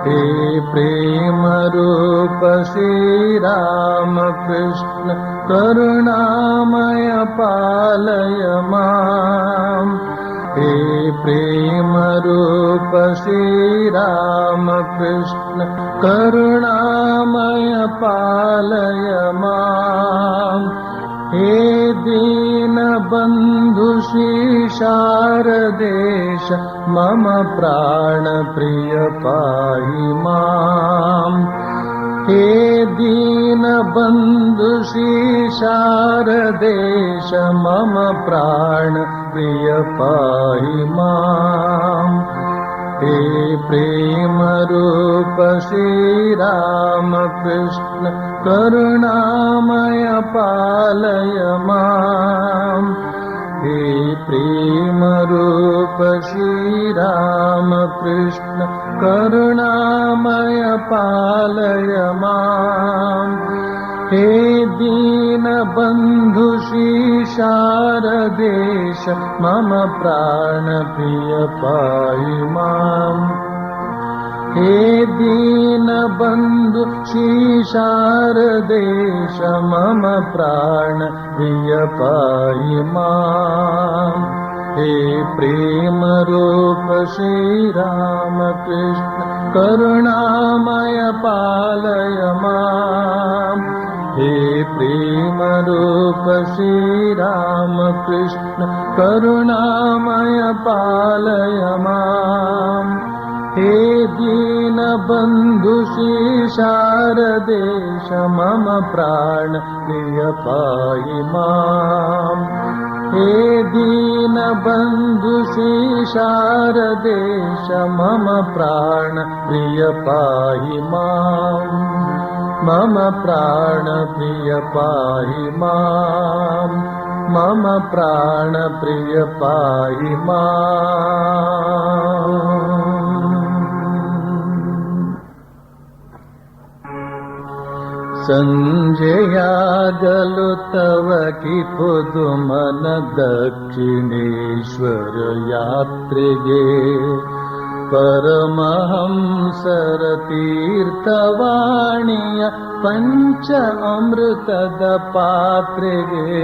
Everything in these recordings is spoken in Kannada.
हे प्रेम रूप श्री राम कृष्ण करुणामय पालय माम्। हे प्रेम रूप श्री राम कृष्ण करुणामय पालय माम्। हे दीन बंधु श्री शारदेश मम प्राण प्रिय पाहि माम्। हे दीन बंधु श्री शारदेश मम प्राण प्रिय पाहि माम्। हे प्रेम रूप श्री राम कृष्ण करुणामय पालय माम्। हे प्रेम रूप श्री राम कृष्ण करुणामय पालय माम्। हे दीन बंधु श्री शारदेश मम प्राण प्रिय पाहि माम्। हे दीन बंधु श्री शारदेश मम प्राण प्रिय पाहि माम्। हे प्रेम रूप श्री राम कृष्ण करुणामय पालय माम्। हे प्रेम रूप श्री राम कृष्ण करुणामय पालय माम्। हे दीन बंधु श्री शारदेश मम प्राण प्रिय पाहि माम्। हे दीन बंधु श्री शारदेश मम प्राण प्रिय पाहि माम्। मम प्राण प्रिय पाहि माम्। मम प्राण प्रिय पाहि माम्। संजयागलु तव की पुदुमन दक्षिणेश्वर यात्रेगे परमहंसर तीर्थवाणीय पंच अमृतद पात्रेगे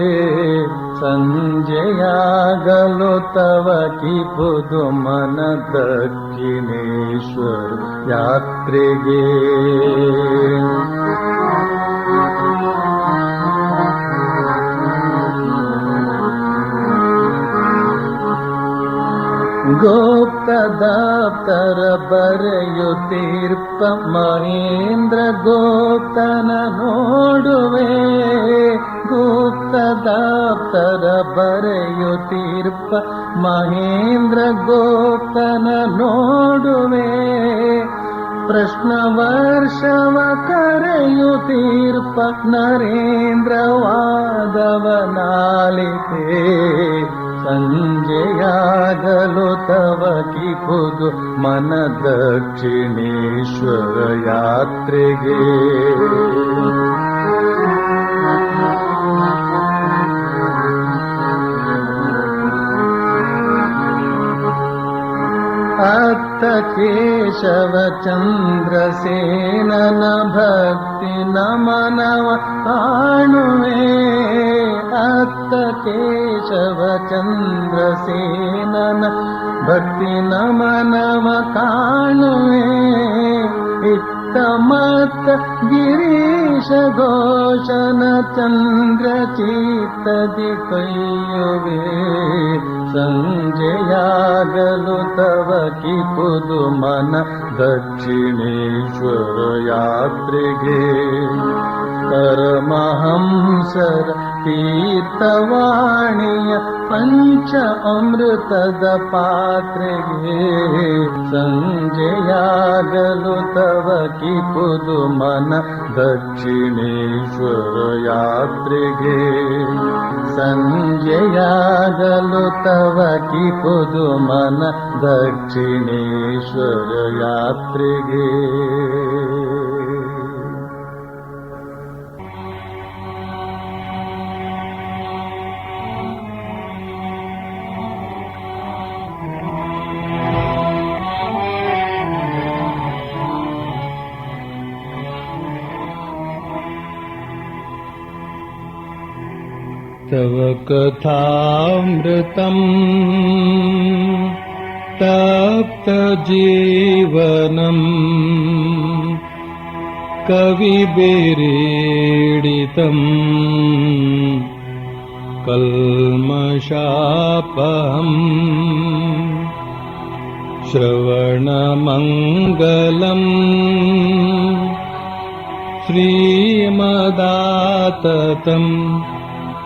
संजयागलु तव की पुदुमन दक्षिणेश्वर यात्रेगे गोप्त दप्तर बರೆಯುತ್ತೀರ್ಪ ಮಹೇಂದ್ರ ಗೋಪ್ತನ ನೋಡುವೆ ಗುಪ್ತ ದಪ್ತರ ಬರೆಯುತ್ತೀರ್ಪ ಮಹೇಂದ್ರ ಗೋಪ್ತನ ನೋಡುವೆ ಪ್ರಶ್ನ ವರ್ಷವ ಕರೆಯುತ್ತೀರ್ಪ ನರೇಂದ್ರ ವಾದವನಾಲಿತೆ ಸಂಜೆಯಾಗಲು ತವ ಕಿ ಖುದು ಮನ ದಕ್ಷಿಣೇಶ್ವರ ಯಾತ್ರೆಗೆ ಅತ್ತ ಕೇಶವ ಚಂದ್ರಸೇನನ ಭಕ್ತಿ ನಮನವ ಕಾಣುವೆ ಅತ್ತ ಕೇಶವ ಚಂದ್ರಸೇನನ ಭಕ್ತಿ ನಮನವ ಕಾಣುವೆ ಇತ್ತ ಮತ್ತ ಗಿರೀಶ ಘೋಷನ ಚಂದ್ರ ಚಿತ್ತದಿ ಕೈಯುವೆ ಸಂಜೆಯಾಗಲು ತವ ಕಿ ಖುದು ಮನ ದಕ್ಷಿಣೇಶ್ವರ ಯಾತ್ರೆಗೆ ಪರಮಹಂಸರ ತೀರ್ಥವಾಣಿಯ ಪಂಚ ಅಮೃತದ ಪಾತ್ರೆಗೆ ಸಂಜೆಯಾಗಲು ತವ ಕಿ ಖುದು ಮನ ದಕ್ಷಿಣೇಶ್ವರ ಯಾತ್ರೆಗೆ ಸಂಜೆಯಾಗಲು ತವ ಕಿ ಖುದು ಮನ ದಕ್ಷಿಣೇಶ್ವರ ಯಾತ್ರೆಗೆ ಕಥಾಮೃತಂ ತಪ್ತ ಜೀವನಂ ಕವಿಭಿರೀಡಿತಂ ಕಲ್ಮಷಾಪಹಂ ಶ್ರವಣಮಂಗಲಂ ಶ್ರೀಮದಾತತಂ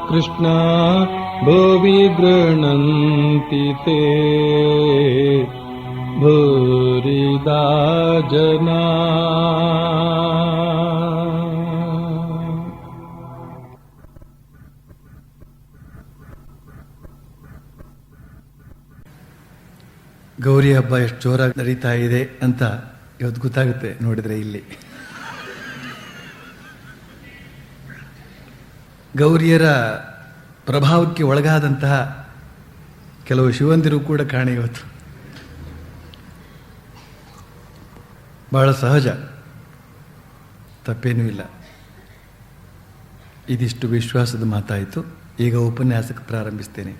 ಕೃಷ್ಣ ಭುವಿ ಗೃಹಣಂತಿ ತೇ ಭೂರಿದಾ ಜನಾ. ಗೌರಿ ಹಬ್ಬ ಎಷ್ಟು ಜೋರಾಗಿ ನಡೀತಾ ಇದೆ ಅಂತ ಇವತ್ತು ಗೊತ್ತಾಗುತ್ತೆ ನೋಡಿದ್ರೆ. ಇಲ್ಲಿ ಗೌರಿಯರ ಪ್ರಭಾವಕ್ಕೆ ಒಳಗಾದಂತಹ ಕೆಲವು ಶಿವಂದಿರು ಕೂಡ ಕಾಣೆ ಇವತ್ತು. ಬಹಳ ಸಹಜ, ತಪ್ಪೇನೂ ಇಲ್ಲ. ಇದಿಷ್ಟು ವಿಶ್ವಾಸದ ಮಾತಾಯಿತು. ಈಗ ಉಪನ್ಯಾಸಕ್ಕೆ ಪ್ರಾರಂಭಿಸ್ತೇನೆ.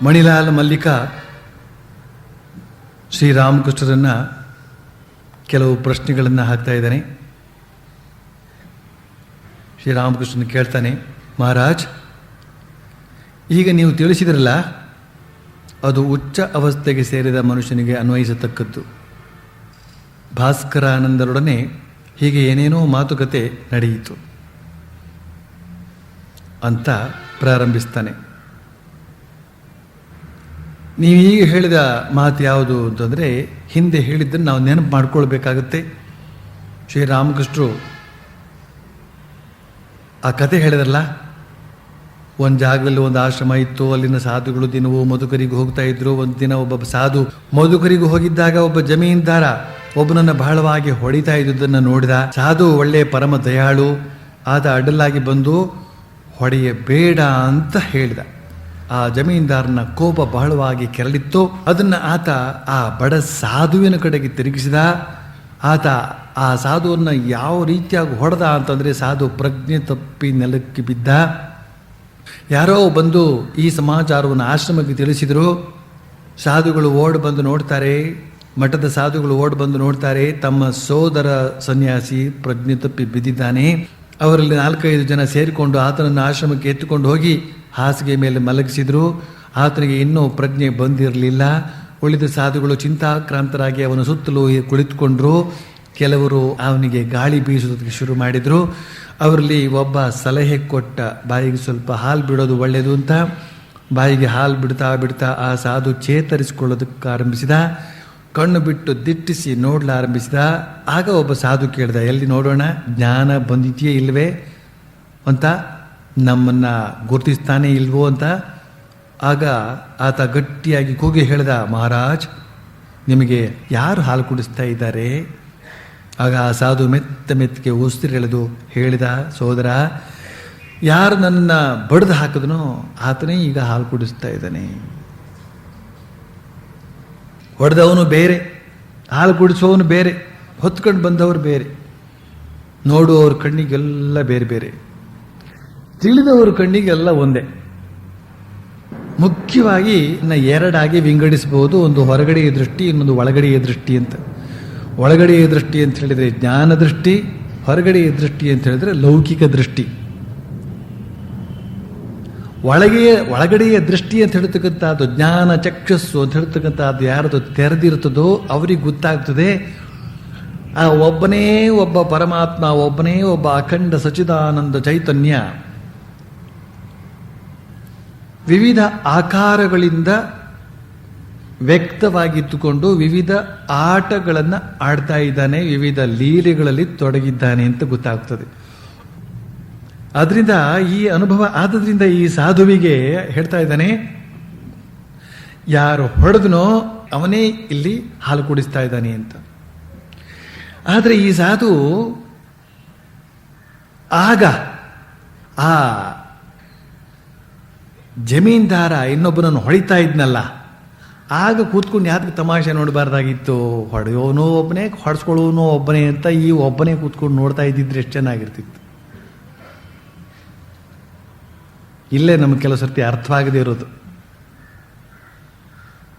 ಮಣಿಲಾಲ್ ಮಲ್ಲಿಕಾ ಶ್ರೀರಾಮಕೃಷ್ಣರನ್ನ ಕೆಲವು ಪ್ರಶ್ನೆಗಳನ್ನು ಹಾಕ್ತಾ ಇದ್ದಾನೆ. ಶ್ರೀರಾಮಕೃಷ್ಣನ ಕೇಳ್ತಾನೆ, ಮಹಾರಾಜ್, ಈಗ ನೀವು ತಿಳಿಸಿದ್ರಲ್ಲ, ಅದು ಉಚ್ಚ ಅವಸ್ಥೆಗೆ ಸೇರಿದ ಮನುಷ್ಯನಿಗೆ ಅನ್ವಯಿಸತಕ್ಕದ್ದು. ಭಾಸ್ಕರಾನಂದರೊಡನೆ ಹೀಗೆ ಏನೇನೋ ಮಾತುಕತೆ ನಡೆಯಿತು ಅಂತ ಪ್ರಾರಂಭಿಸ್ತಾನೆ. ನೀವು ಈಗ ಹೇಳಿದ ಮಾತು ಯಾವುದು ಅಂತಂದರೆ, ಹಿಂದೆ ಹೇಳಿದ್ದನ್ನು ನಾವು ನೆನಪು ಮಾಡ್ಕೊಳ್ಬೇಕಾಗತ್ತೆ. ಶ್ರೀರಾಮಕೃಷ್ಣರು ಆ ಕತೆ ಹೇಳಿದ್ರಲ್ಲ, ಒಂದು ಜಾಗದಲ್ಲಿ ಒಂದು ಆಶ್ರಮ ಇತ್ತು, ಅಲ್ಲಿನ ಸಾಧುಗಳು ದಿನವೂ ಮಧುಕರಿಗೆ ಹೋಗ್ತಾ ಇದ್ರು. ಒಂದು ದಿನ ಒಬ್ಬ ಸಾಧು ಮಧುಕರಿಗೆ ಹೋಗಿದ್ದಾಗ ಒಬ್ಬ ಜಮೀನ್ದಾರ ಒಬ್ಬನನ್ನು ಬಹಳವಾಗಿ ಹೊಡಿತಾ ಇದ್ದುದನ್ನು ನೋಡಿದ. ಸಾಧು ಒಳ್ಳೆಯ ಪರಮ ದಯಾಳು, ಆತ ಅಡ್ಡಲಾಗಿ ಬಂದು ಹೊಡೆಯಬೇಡ ಅಂತ ಹೇಳಿದ. ಆ ಜಮೀನ್ದಾರನ ಕೋಪ ಬಹಳವಾಗಿ ಕೆರಳಿತ್ತು. ಅದನ್ನು ಆತ ಆ ಬಡ ಸಾಧುವಿನ ಕಡೆಗೆ ತಿರುಗಿಸಿದ. ಆತ ಆ ಸಾಧುವನ್ನು ಯಾವ ರೀತಿಯಾಗಿ ಹೊಡೆದ ಅಂತಂದರೆ, ಸಾಧು ಪ್ರಜ್ಞೆ ತಪ್ಪಿ ನೆಲಕ್ಕೆ ಬಿದ್ದ. ಯಾರೋ ಬಂದು ಈ ಸಮಾಚಾರವನ್ನು ಆಶ್ರಮಕ್ಕೆ ತಿಳಿಸಿದರು. ಸಾಧುಗಳು ಓಡಿ ಬಂದು ನೋಡ್ತಾರೆ, ಮಠದ ಸಾಧುಗಳು ಓಡಿ ಬಂದು ನೋಡ್ತಾರೆ, ತಮ್ಮ ಸೋದರ ಸನ್ಯಾಸಿ ಪ್ರಜ್ಞೆ ತಪ್ಪಿ ಬಿದ್ದಿದ್ದಾನೆ. ಅವರಲ್ಲಿ 4-5 ಜನ ಸೇರಿಕೊಂಡು ಆತನನ್ನು ಆಶ್ರಮಕ್ಕೆ ಎತ್ತುಕೊಂಡು ಹೋಗಿ ಹಾಸಿಗೆ ಮೇಲೆ ಮಲಗಿಸಿದ್ರು. ಆತನಿಗೆ ಇನ್ನೂ ಪ್ರಜ್ಞೆ ಬಂದಿರಲಿಲ್ಲ. ಉಳಿದ ಸಾಧುಗಳು ಚಿಂತಾಕ್ರಾಂತರಾಗಿ ಅವನ ಸುತ್ತಲೂ ಕುಳಿತುಕೊಂಡ್ರು. ಕೆಲವರು ಅವನಿಗೆ ಗಾಳಿ ಬೀಸೋದಕ್ಕೆ ಶುರು ಮಾಡಿದರು. ಅವರಲ್ಲಿ ಒಬ್ಬ ಸಲಹೆ ಕೊಟ್ಟ, ಬಾಯಿಗೆ ಸ್ವಲ್ಪ ಹಾಲು ಬಿಡೋದು ಒಳ್ಳೆಯದು ಅಂತ. ಬಾಯಿಗೆ ಹಾಲು ಬಿಡ್ತಾ ಬಿಡ್ತಾ ಆ ಸಾಧು ಚೇತರಿಸಿಕೊಳ್ಳೋದಕ್ಕೆ ಆರಂಭಿಸಿದ. ಕಣ್ಣು ಬಿಟ್ಟು ದಿಟ್ಟಿಸಿ ನೋಡಲಾರಂಭಿಸಿದ. ಆಗ ಒಬ್ಬ ಸಾಧು ಕೇಳ್ದ, ಎಲ್ಲಿ ನೋಡೋಣ, ಜ್ಞಾನ ಬಂದಿದೆಯೇ ಇಲ್ವೇ ಅಂತ, ನಮ್ಮನ್ನು ಗುರುತಿಸ್ತಾನೆ ಇಲ್ವೋ ಅಂತ. ಆಗ ಆತ ಗಟ್ಟಿಯಾಗಿ ಕೂಗಿ ಹೇಳ್ದ, ಮಹಾರಾಜ್, ನಿಮಗೆ ಯಾರು ಹಾಲು ಕುಡಿಸ್ತಾ ಇದ್ದಾರೆ? ಆಗ ಆ ಸಾಧು ಮೆತ್ತಗೆ ಉಸಿರೆಳೆದು ಹೇಳಿದ, ಸೋದರ, ಯಾರು ನನ್ನ ಬಡ್ದು ಹಾಕಿದನೋ ಆತನೇ ಈಗ ಹಾಲು ಕುಡಿಸ್ತಾ ಇದ್ದಾನೆ. ಹೊಡೆದವನು ಬೇರೆ, ಹಾಲು ಕುಡಿಸೋವನು ಬೇರೆ, ಹೊತ್ಕೊಂಡು ಬಂದವರು ಬೇರೆ, ನೋಡುವವ್ರ ಕಣ್ಣಿಗೆಲ್ಲ ಬೇರೆ ಬೇರೆ, ತಿಳಿದವ್ರ ಕಣ್ಣಿಗೆಲ್ಲ ಒಂದೇ. ಮುಖ್ಯವಾಗಿ ಎರಡಾಗಿ ವಿಂಗಡಿಸಬಹುದು. ಒಂದು ಹೊರಗಡೆಯ ದೃಷ್ಟಿ, ಇನ್ನೊಂದು ಒಳಗಡೆಯ ದೃಷ್ಟಿ ಅಂತ. ಒಳಗಡೆಯ ದೃಷ್ಟಿ ಅಂತ ಹೇಳಿದರೆ ಜ್ಞಾನ ದೃಷ್ಟಿ, ಹೊರಗಡೆಯ ದೃಷ್ಟಿ ಅಂತ ಹೇಳಿದರೆ ಲೌಕಿಕ ದೃಷ್ಟಿ. ಒಳಗಡೆಯ ದೃಷ್ಟಿ ಅಂತ ಹೇಳ್ತಕ್ಕಂಥದ್ದು ಜ್ಞಾನ ಚಕ್ಷಸ್ಸು ಅಂತ ಹೇಳ್ತಕ್ಕಂಥದ್ದು ಯಾರದು ತೆರೆದಿರ್ತದೋ ಅವರಿಗೆ ಗೊತ್ತಾಗ್ತದೆ. ಆ ಒಬ್ಬನೇ ಒಬ್ಬ ಪರಮಾತ್ಮ, ಒಬ್ಬನೇ ಒಬ್ಬ ಅಖಂಡ ಸಚಿದಾನಂದ ಚೈತನ್ಯ ವಿವಿಧ ಆಕಾರಗಳಿಂದ ವ್ಯಕ್ತವಾಗಿದ್ದುಕೊಂಡು ವಿವಿಧ ಆಟಗಳನ್ನು ಆಡ್ತಾ ಇದ್ದಾನೆ, ವಿವಿಧ ಲೀಲೆಗಳಲ್ಲಿ ತೊಡಗಿದ್ದಾನೆ ಅಂತ ಗೊತ್ತಾಗ್ತದೆ. ಆದ್ರಿಂದ ಈ ಅನುಭವ ಆದ್ರಿಂದ ಈ ಸಾಧುವಿಗೆ ಹೇಳ್ತಾ ಇದ್ದಾನೆ, ಯಾರು ಹೊಡೆದನೋ ಅವನೇ ಇಲ್ಲಿ ಹಾಲು ಕುಡಿಸ್ತಾ ಇದ್ದಾನೆ ಅಂತ. ಆದರೆ ಈ ಸಾಧು ಆಗ ಆ ಜಮೀನ್ದಾರ ಇನ್ನೊಬ್ಬನನ್ನು ಹೊಡಿತಾ ಇದ್ನಲ್ಲ, ಆಗ ಕೂತ್ಕೊಂಡು ಯಾಕೆ ತಮಾಷೆ ನೋಡಬಾರ್ದಾಗಿತ್ತು. ಹೊಡೆಯೋನೋ ಒಬ್ಬನೇ, ಹೊಡೆಸ್ಕೊಳ್ಳೋನೋ ಒಬ್ಬನೇ ಅಂತ ಈ ಒಬ್ಬನೇ ಕೂತ್ಕೊಂಡು ನೋಡ್ತಾ ಇದ್ದಿದ್ರೆ ಎಷ್ಟು ಚೆನ್ನಾಗಿರ್ತಿತ್ತು. ಇಲ್ಲೇ ನಮ್ಗೆ ಕೆಲವು ಸರ್ತಿ ಅರ್ಥವಾಗದೇ ಇರೋದು.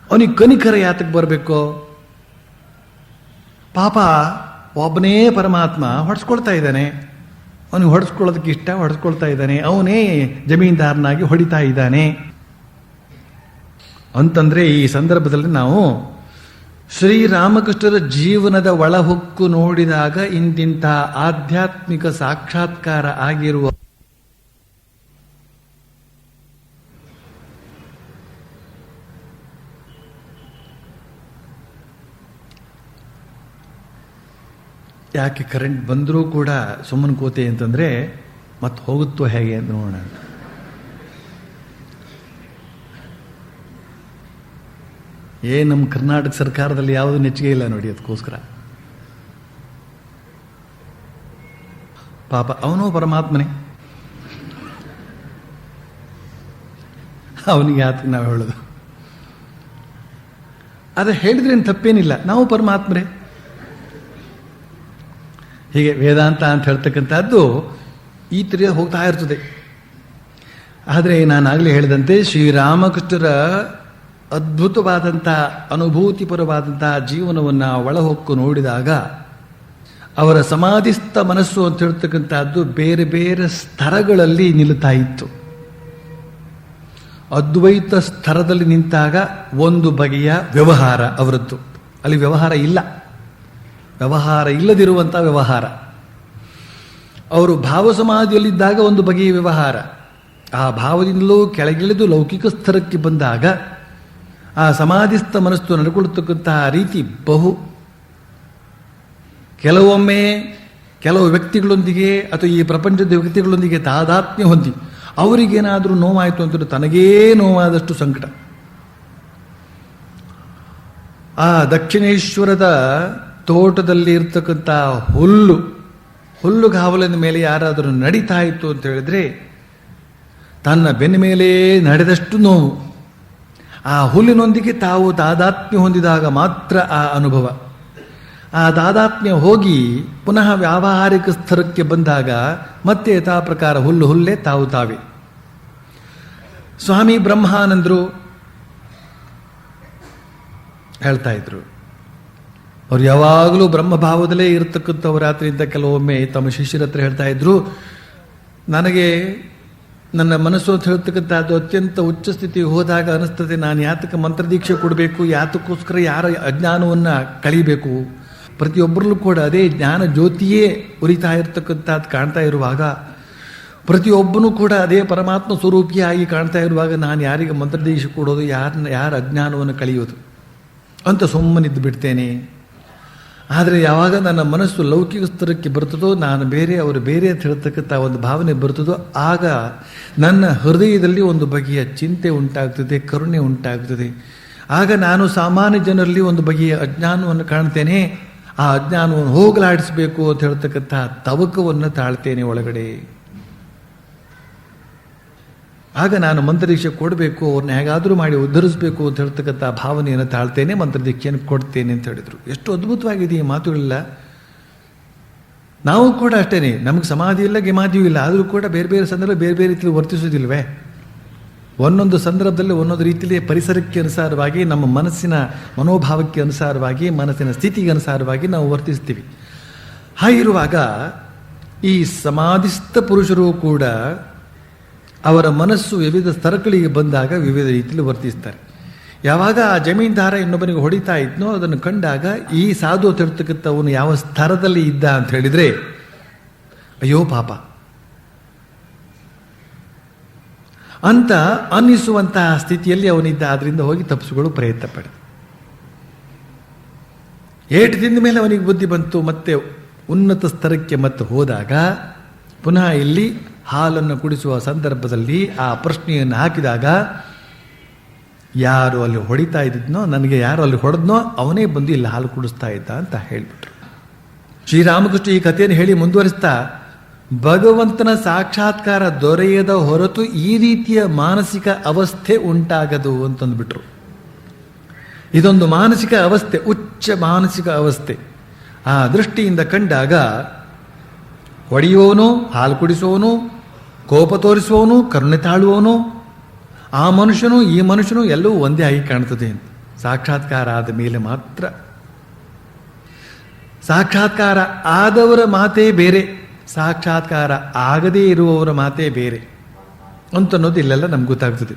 ಅವನಿಗೆ ಕನಿಕರ ಯಾತಕ್ಕೆ ಬರಬೇಕು? ಪಾಪ ಒಬ್ಬನೇ ಪರಮಾತ್ಮ ಹೊಡೆಸ್ಕೊಳ್ತಾ ಇದ್ದಾನೆ, ಅವನಿಗೆ ಹೊಡೆಸ್ಕೊಳ್ಳೋದಕ್ಕೆ ಇಷ್ಟ, ಹೊಡೆಸ್ಕೊಳ್ತಾ ಇದ್ದಾನೆ, ಅವನೇ ಜಮೀನ್ದಾರನಾಗಿ ಹೊಡಿತಾ ಇದ್ದಾನೆ ಅಂತಂದ್ರೆ ಈ ಸಂದರ್ಭದಲ್ಲಿ ನಾವು ಶ್ರೀರಾಮಕೃಷ್ಣರ ಜೀವನದ ಒಳಹೊಕ್ಕು ನೋಡಿದಾಗ ಇಂತಿಂಥ ಆಧ್ಯಾತ್ಮಿಕ ಸಾಕ್ಷಾತ್ಕಾರ ಆಗಿರುವ ಯಾಕೆ ಕರೆಂಟ್ ಬಂದರೂ ಕೂಡ ಸುಮ್ಮನೆ ಕೂತೆ ಅಂತಂದ್ರೆ ಮತ್ತೆ ಹೋಗುತ್ತೋ ಹೇಗೆ ಅಂತ ನೋಡೋಣ. ನಮ್ಮ ಕರ್ನಾಟಕ ಸರ್ಕಾರದಲ್ಲಿ ಯಾವುದು ನೆಚ್ಚಿಗೆ ಇಲ್ಲ ನೋಡಿ, ಅದಕ್ಕೋಸ್ಕರ ಪಾಪ ಅವನು ಪರಮಾತ್ಮನೇ, ಅವನಿಗೆ ಯಾತಕ್ಕೆ ನಾವು ಹೇಳೋದು? ಅದೇ ಹೇಳಿದ್ರೆ ತಪ್ಪೇನಿಲ್ಲ, ನಾವು ಪರಮಾತ್ಮರೇ. ಹೀಗೆ ವೇದಾಂತ ಅಂತ ಹೇಳ್ತಕ್ಕಂಥದ್ದು ಈ ತರ ಹೋಗ್ತಾ ಇರ್ತದೆ. ಆದರೆ ನಾನಾಗಲೇ ಹೇಳಿದಂತೆ ಶ್ರೀರಾಮಕೃಷ್ಣರ ಅದ್ಭುತವಾದಂಥ ಅನುಭೂತಿಪರವಾದಂಥ ಜೀವನವನ್ನು ಒಳಹೊಕ್ಕು ನೋಡಿದಾಗ ಅವರ ಸಮಾಧಿಸ್ಥ ಮನಸ್ಸು ಅಂತ ಹೇಳ್ತಕ್ಕಂಥದ್ದು ಬೇರೆ ಬೇರೆ ಸ್ತರಗಳಲ್ಲಿ ನಿಲ್ತಾ ಇತ್ತು. ಅದ್ವೈತ ಸ್ತರದಲ್ಲಿ ನಿಂತಾಗ ಒಂದು ಬಗೆಯ ವ್ಯವಹಾರ ಅವರದ್ದು, ಅಲ್ಲಿ ವ್ಯವಹಾರ ಇಲ್ಲ, ವ್ಯವಹಾರ ಇಲ್ಲದಿರುವಂಥ ವ್ಯವಹಾರ. ಅವರು ಭಾವ ಸಮಾಧಿಯಲ್ಲಿದ್ದಾಗ ಒಂದು ಬಗೆಯ ವ್ಯವಹಾರ, ಆ ಭಾವದಿಂದಲೂ ಕೆಳಗಿಳಿದು ಲೌಕಿಕ ಸ್ತರಕ್ಕೆ ಬಂದಾಗ ಆ ಸಮಾಧಿಸ್ಥ ಮನಸ್ಸು ನಡ್ಕೊಳ್ತಕ್ಕಂತಹ ರೀತಿ ಕೆಲವೊಮ್ಮೆ ಕೆಲವು ವ್ಯಕ್ತಿಗಳೊಂದಿಗೆ ಅಥವಾ ಈ ಪ್ರಪಂಚದ ವ್ಯಕ್ತಿಗಳೊಂದಿಗೆ ತಾದಾತ್ಮ್ಯ ಹೊಂದಿ ಅವರಿಗೇನಾದರೂ ನೋವಾಯಿತು ಅಂತಂದ್ರೆ ತನಗೇ ನೋವಾದಷ್ಟು ಸಂಕಟ. ಆ ದಕ್ಷಿಣೇಶ್ವರದ ತೋಟದಲ್ಲಿ ಇರ್ತಕ್ಕಂಥ ಹುಲ್ಲುಗಾವಲಿನ ಮೇಲೆ ಯಾರಾದರೂ ನಡೀತಾ ಇತ್ತು ಅಂತ ಹೇಳಿದ್ರೆ ತನ್ನ ಬೆನ್ನ ಮೇಲೆ ನಡೆದಷ್ಟು ನೋವು. ಆ ಹುಲ್ಲಿನೊಂದಿಗೆ ತಾವು ತಾದಾತ್ಮ್ಯ ಹೊಂದಿದಾಗ ಮಾತ್ರ ಆ ಅನುಭವ. ಆ ತಾದಾತ್ಮ್ಯ ಹೋಗಿ ಪುನಃ ವ್ಯಾವಹಾರಿಕ ಸ್ತರಕ್ಕೆ ಬಂದಾಗ ಮತ್ತೆ ಯಥಾ ಪ್ರಕಾರ ಹುಲ್ಲೇ ತಾವು ತಾವೇ. ಸ್ವಾಮಿ ಬ್ರಹ್ಮಾನಂದರು ಹೇಳ್ತಾ ಇದ್ರು, ಅವ್ರು ಯಾವಾಗಲೂ ಬ್ರಹ್ಮಭಾವದಲ್ಲೇ ಇರತಕ್ಕಂಥವ್ರು. ರಾತ್ರಿಯಿಂದ ಕೆಲವೊಮ್ಮೆ ತಮ್ಮ ಶಿಷ್ಯರ ಹತ್ರ ಹೇಳ್ತಾ ಇದ್ರು, ನನಗೆ ನನ್ನ ಮನಸ್ಸು ಅಂತ ಹೇಳ್ತಕ್ಕಂಥದ್ದು ಅತ್ಯಂತ ಉಚ್ಚ ಸ್ಥಿತಿಗೆ ಹೋದಾಗ ಅನಿಸ್ತದೆ, ನಾನು ಯಾತಕ್ಕೆ ಮಂತ್ರದೀಕ್ಷೆ ಕೊಡಬೇಕು, ಯಾತಕ್ಕೋಸ್ಕರ ಯಾರ ಅಜ್ಞಾನವನ್ನು ಕಳಿಬೇಕು. ಪ್ರತಿಯೊಬ್ಬರಲ್ಲೂ ಕೂಡ ಅದೇ ಜ್ಞಾನ ಜ್ಯೋತಿಯೇ ಉರಿತಾ ಇರತಕ್ಕಂಥದ್ದು ಕಾಣ್ತಾ ಇರುವಾಗ, ಪ್ರತಿಯೊಬ್ಬನೂ ಕೂಡ ಅದೇ ಪರಮಾತ್ಮ ಸ್ವರೂಪಿಯಾಗಿ ಕಾಣ್ತಾ ಇರುವಾಗ ನಾನು ಯಾರಿಗೆ ಮಂತ್ರದೀಕ್ಷೆ ಕೊಡೋದು, ಯಾರ ಅಜ್ಞಾನವನ್ನು ಕಳೆಯೋದು ಅಂತ ಸುಮ್ಮನಿದ್ದು ಬಿಡ್ತೇನೆ. ಆದರೆ ಯಾವಾಗ ನನ್ನ ಮನಸ್ಸು ಲೌಕಿಕ ಸ್ತರಕ್ಕೆ ಬರ್ತದೋ, ನಾನು ಬೇರೆ ಅವರು ಬೇರೆ ಅಂತ ಹೇಳ್ತಕ್ಕಂಥ ಒಂದು ಭಾವನೆ ಬರ್ತದೋ, ಆಗ ನನ್ನ ಹೃದಯದಲ್ಲಿ ಒಂದು ಬಗೆಯ ಚಿಂತೆ ಉಂಟಾಗ್ತದೆ, ಕರುಣೆ ಉಂಟಾಗ್ತದೆ. ಆಗ ನಾನು ಸಾಮಾನ್ಯ ಜನರಲ್ಲಿ ಒಂದು ಬಗೆಯ ಅಜ್ಞಾನವನ್ನು ಕಾಣ್ತೇನೆ. ಆ ಅಜ್ಞಾನವನ್ನು ಹೋಗಲಾಡಿಸಬೇಕು ಅಂತ ಹೇಳ್ತಕ್ಕಂಥ ತವಕವನ್ನು ತಾಳ್ತೇನೆ ಒಳಗಡೆ. ಆಗ ನಾನು ಮಂತ್ರದೀಕ್ಷೆ ಕೊಡಬೇಕು, ಅವ್ರನ್ನ ಹೇಗಾದರೂ ಮಾಡಿ ಉದ್ಧರಿಸಬೇಕು ಅಂತ ಹೇಳ್ತಕ್ಕಂಥ ಭಾವನೆಯನ್ನು ತಾಳ್ತೇನೆ, ಮಂತ್ರದೀಕ್ಷೆಯನ್ನು ಕೊಡ್ತೇನೆ ಅಂತ ಹೇಳಿದರು. ಎಷ್ಟು ಅದ್ಭುತವಾಗಿದೆ ಈ ಮಾತುಗಳೆಲ್ಲ. ನಾವು ಕೂಡ ಅಷ್ಟೇನೆ, ನಮಗೆ ಸಮಾಧಿ ಇಲ್ಲ, ಗಿಮಾದಿಯೂ ಇಲ್ಲ, ಆದರೂ ಕೂಡ ಬೇರೆ ಬೇರೆ ಸಂದರ್ಭ ಬೇರೆ ಬೇರೆ ರೀತಿಯಲ್ಲಿ ವರ್ತಿಸೋದಿಲ್ವೇ? ಒಂದೊಂದು ಸಂದರ್ಭದಲ್ಲಿ ಒಂದೊಂದು ರೀತಿಯಲ್ಲಿ ಪರಿಸರಕ್ಕೆ ಅನುಸಾರವಾಗಿ, ನಮ್ಮ ಮನಸ್ಸಿನ ಮನೋಭಾವಕ್ಕೆ ಅನುಸಾರವಾಗಿ, ಮನಸ್ಸಿನ ಸ್ಥಿತಿಗೆ ಅನುಸಾರವಾಗಿ ನಾವು ವರ್ತಿಸ್ತೀವಿ. ಹಾಗಿರುವಾಗ ಈ ಸಮಾಧಿಸ್ಥ ಪುರುಷರು ಕೂಡ ಅವರ ಮನಸ್ಸು ವಿವಿಧ ಸ್ತರಗಳಿಗೆ ಬಂದಾಗ ವಿವಿಧ ರೀತಿಯಲ್ಲಿ ವರ್ತಿಸ್ತಾರೆ. ಯಾವಾಗ ಆ ಜಮೀನ್ದಾರ ಇನ್ನೊಬ್ಬನಿಗೆ ಹೊಡಿತಾ ಇದ್ನೋ ಅದನ್ನು ಕಂಡಾಗ ಈ ಸಾಧು ತಿರ್ತಕ್ಕಂಥವನು ಯಾವ ಸ್ತರದಲ್ಲಿ ಇದ್ದ ಅಂತ ಹೇಳಿದ್ರೆ, ಅಯ್ಯೋ ಪಾಪ ಅಂತ ಅನ್ನಿಸುವಂತಹ ಸ್ಥಿತಿಯಲ್ಲಿ ಅವನಿದ್ದ. ಆದ್ರಿಂದ ಹೋಗಿ ತಪ್ಪಿಸಿಕೊಳ್ಳಲು ಪ್ರಯತ್ನ ಪಡೆದ. ಏಟು ತಿಂದ ಮೇಲೆ ಅವನಿಗೆ ಬುದ್ಧಿ ಬಂತು. ಮತ್ತೆ ಉನ್ನತ ಸ್ತರಕ್ಕೆ ಮತ್ತೆ ಹೋದಾಗ ಪುನಃ ಇಲ್ಲಿ ಹಾಲನ್ನು ಕುಡಿಸುವ ಸಂದರ್ಭದಲ್ಲಿ ಆ ಪ್ರಶ್ನೆಯನ್ನು ಹಾಕಿದಾಗ, ಯಾರು ಅಲ್ಲಿ ಹೊಡಿತಾ ಇದ್ದಿದ್ನೋ, ನನಗೆ ಯಾರು ಅಲ್ಲಿ ಹೊಡೆದ್ನೋ ಅವನೇ ಬಂದು ಇಲ್ಲಿ ಹಾಲು ಕುಡಿಸ್ತಾ ಇದ್ದ ಅಂತ ಹೇಳಿಬಿಟ್ರು. ಶ್ರೀರಾಮಕೃಷ್ಣ ಈ ಕಥೆಯನ್ನು ಹೇಳಿ ಮುಂದುವರಿಸ್ತಾ, ಭಗವಂತನ ಸಾಕ್ಷಾತ್ಕಾರ ದೊರೆಯದ ಹೊರತು ಈ ರೀತಿಯ ಮಾನಸಿಕ ಅವಸ್ಥೆ ಉಂಟಾಗದು ಅಂತಂದ್ಬಿಟ್ರು. ಇದೊಂದು ಮಾನಸಿಕ ಅವಸ್ಥೆ, ಉಚ್ಚ ಮಾನಸಿಕ ಅವಸ್ಥೆ. ಆ ದೃಷ್ಟಿಯಿಂದ ಕಂಡಾಗ ಹೊಡೆಯುವವನು, ಹಾಲು ಕುಡಿಸುವವನು, ಕೋಪ ತೋರಿಸುವವನು, ಕರುಣೆ ತಾಳುವವನು, ಆ ಮನುಷ್ಯನು ಈ ಮನುಷ್ಯನು ಎಲ್ಲವೂ ಒಂದೇ ಆಗಿ ಕಾಣ್ತದೆ ಅಂತ. ಸಾಕ್ಷಾತ್ಕಾರ ಆದ ಮೇಲೆ ಮಾತ್ರ. ಸಾಕ್ಷಾತ್ಕಾರ ಆದವರ ಮಾತೇ ಬೇರೆ, ಸಾಕ್ಷಾತ್ಕಾರ ಆಗದೇ ಇರುವವರ ಮಾತೇ ಬೇರೆ ಅಂತನ್ನೋದು ಇಲ್ಲೆಲ್ಲ ನಮ್ಗೆ ಗೊತ್ತಾಗ್ತದೆ.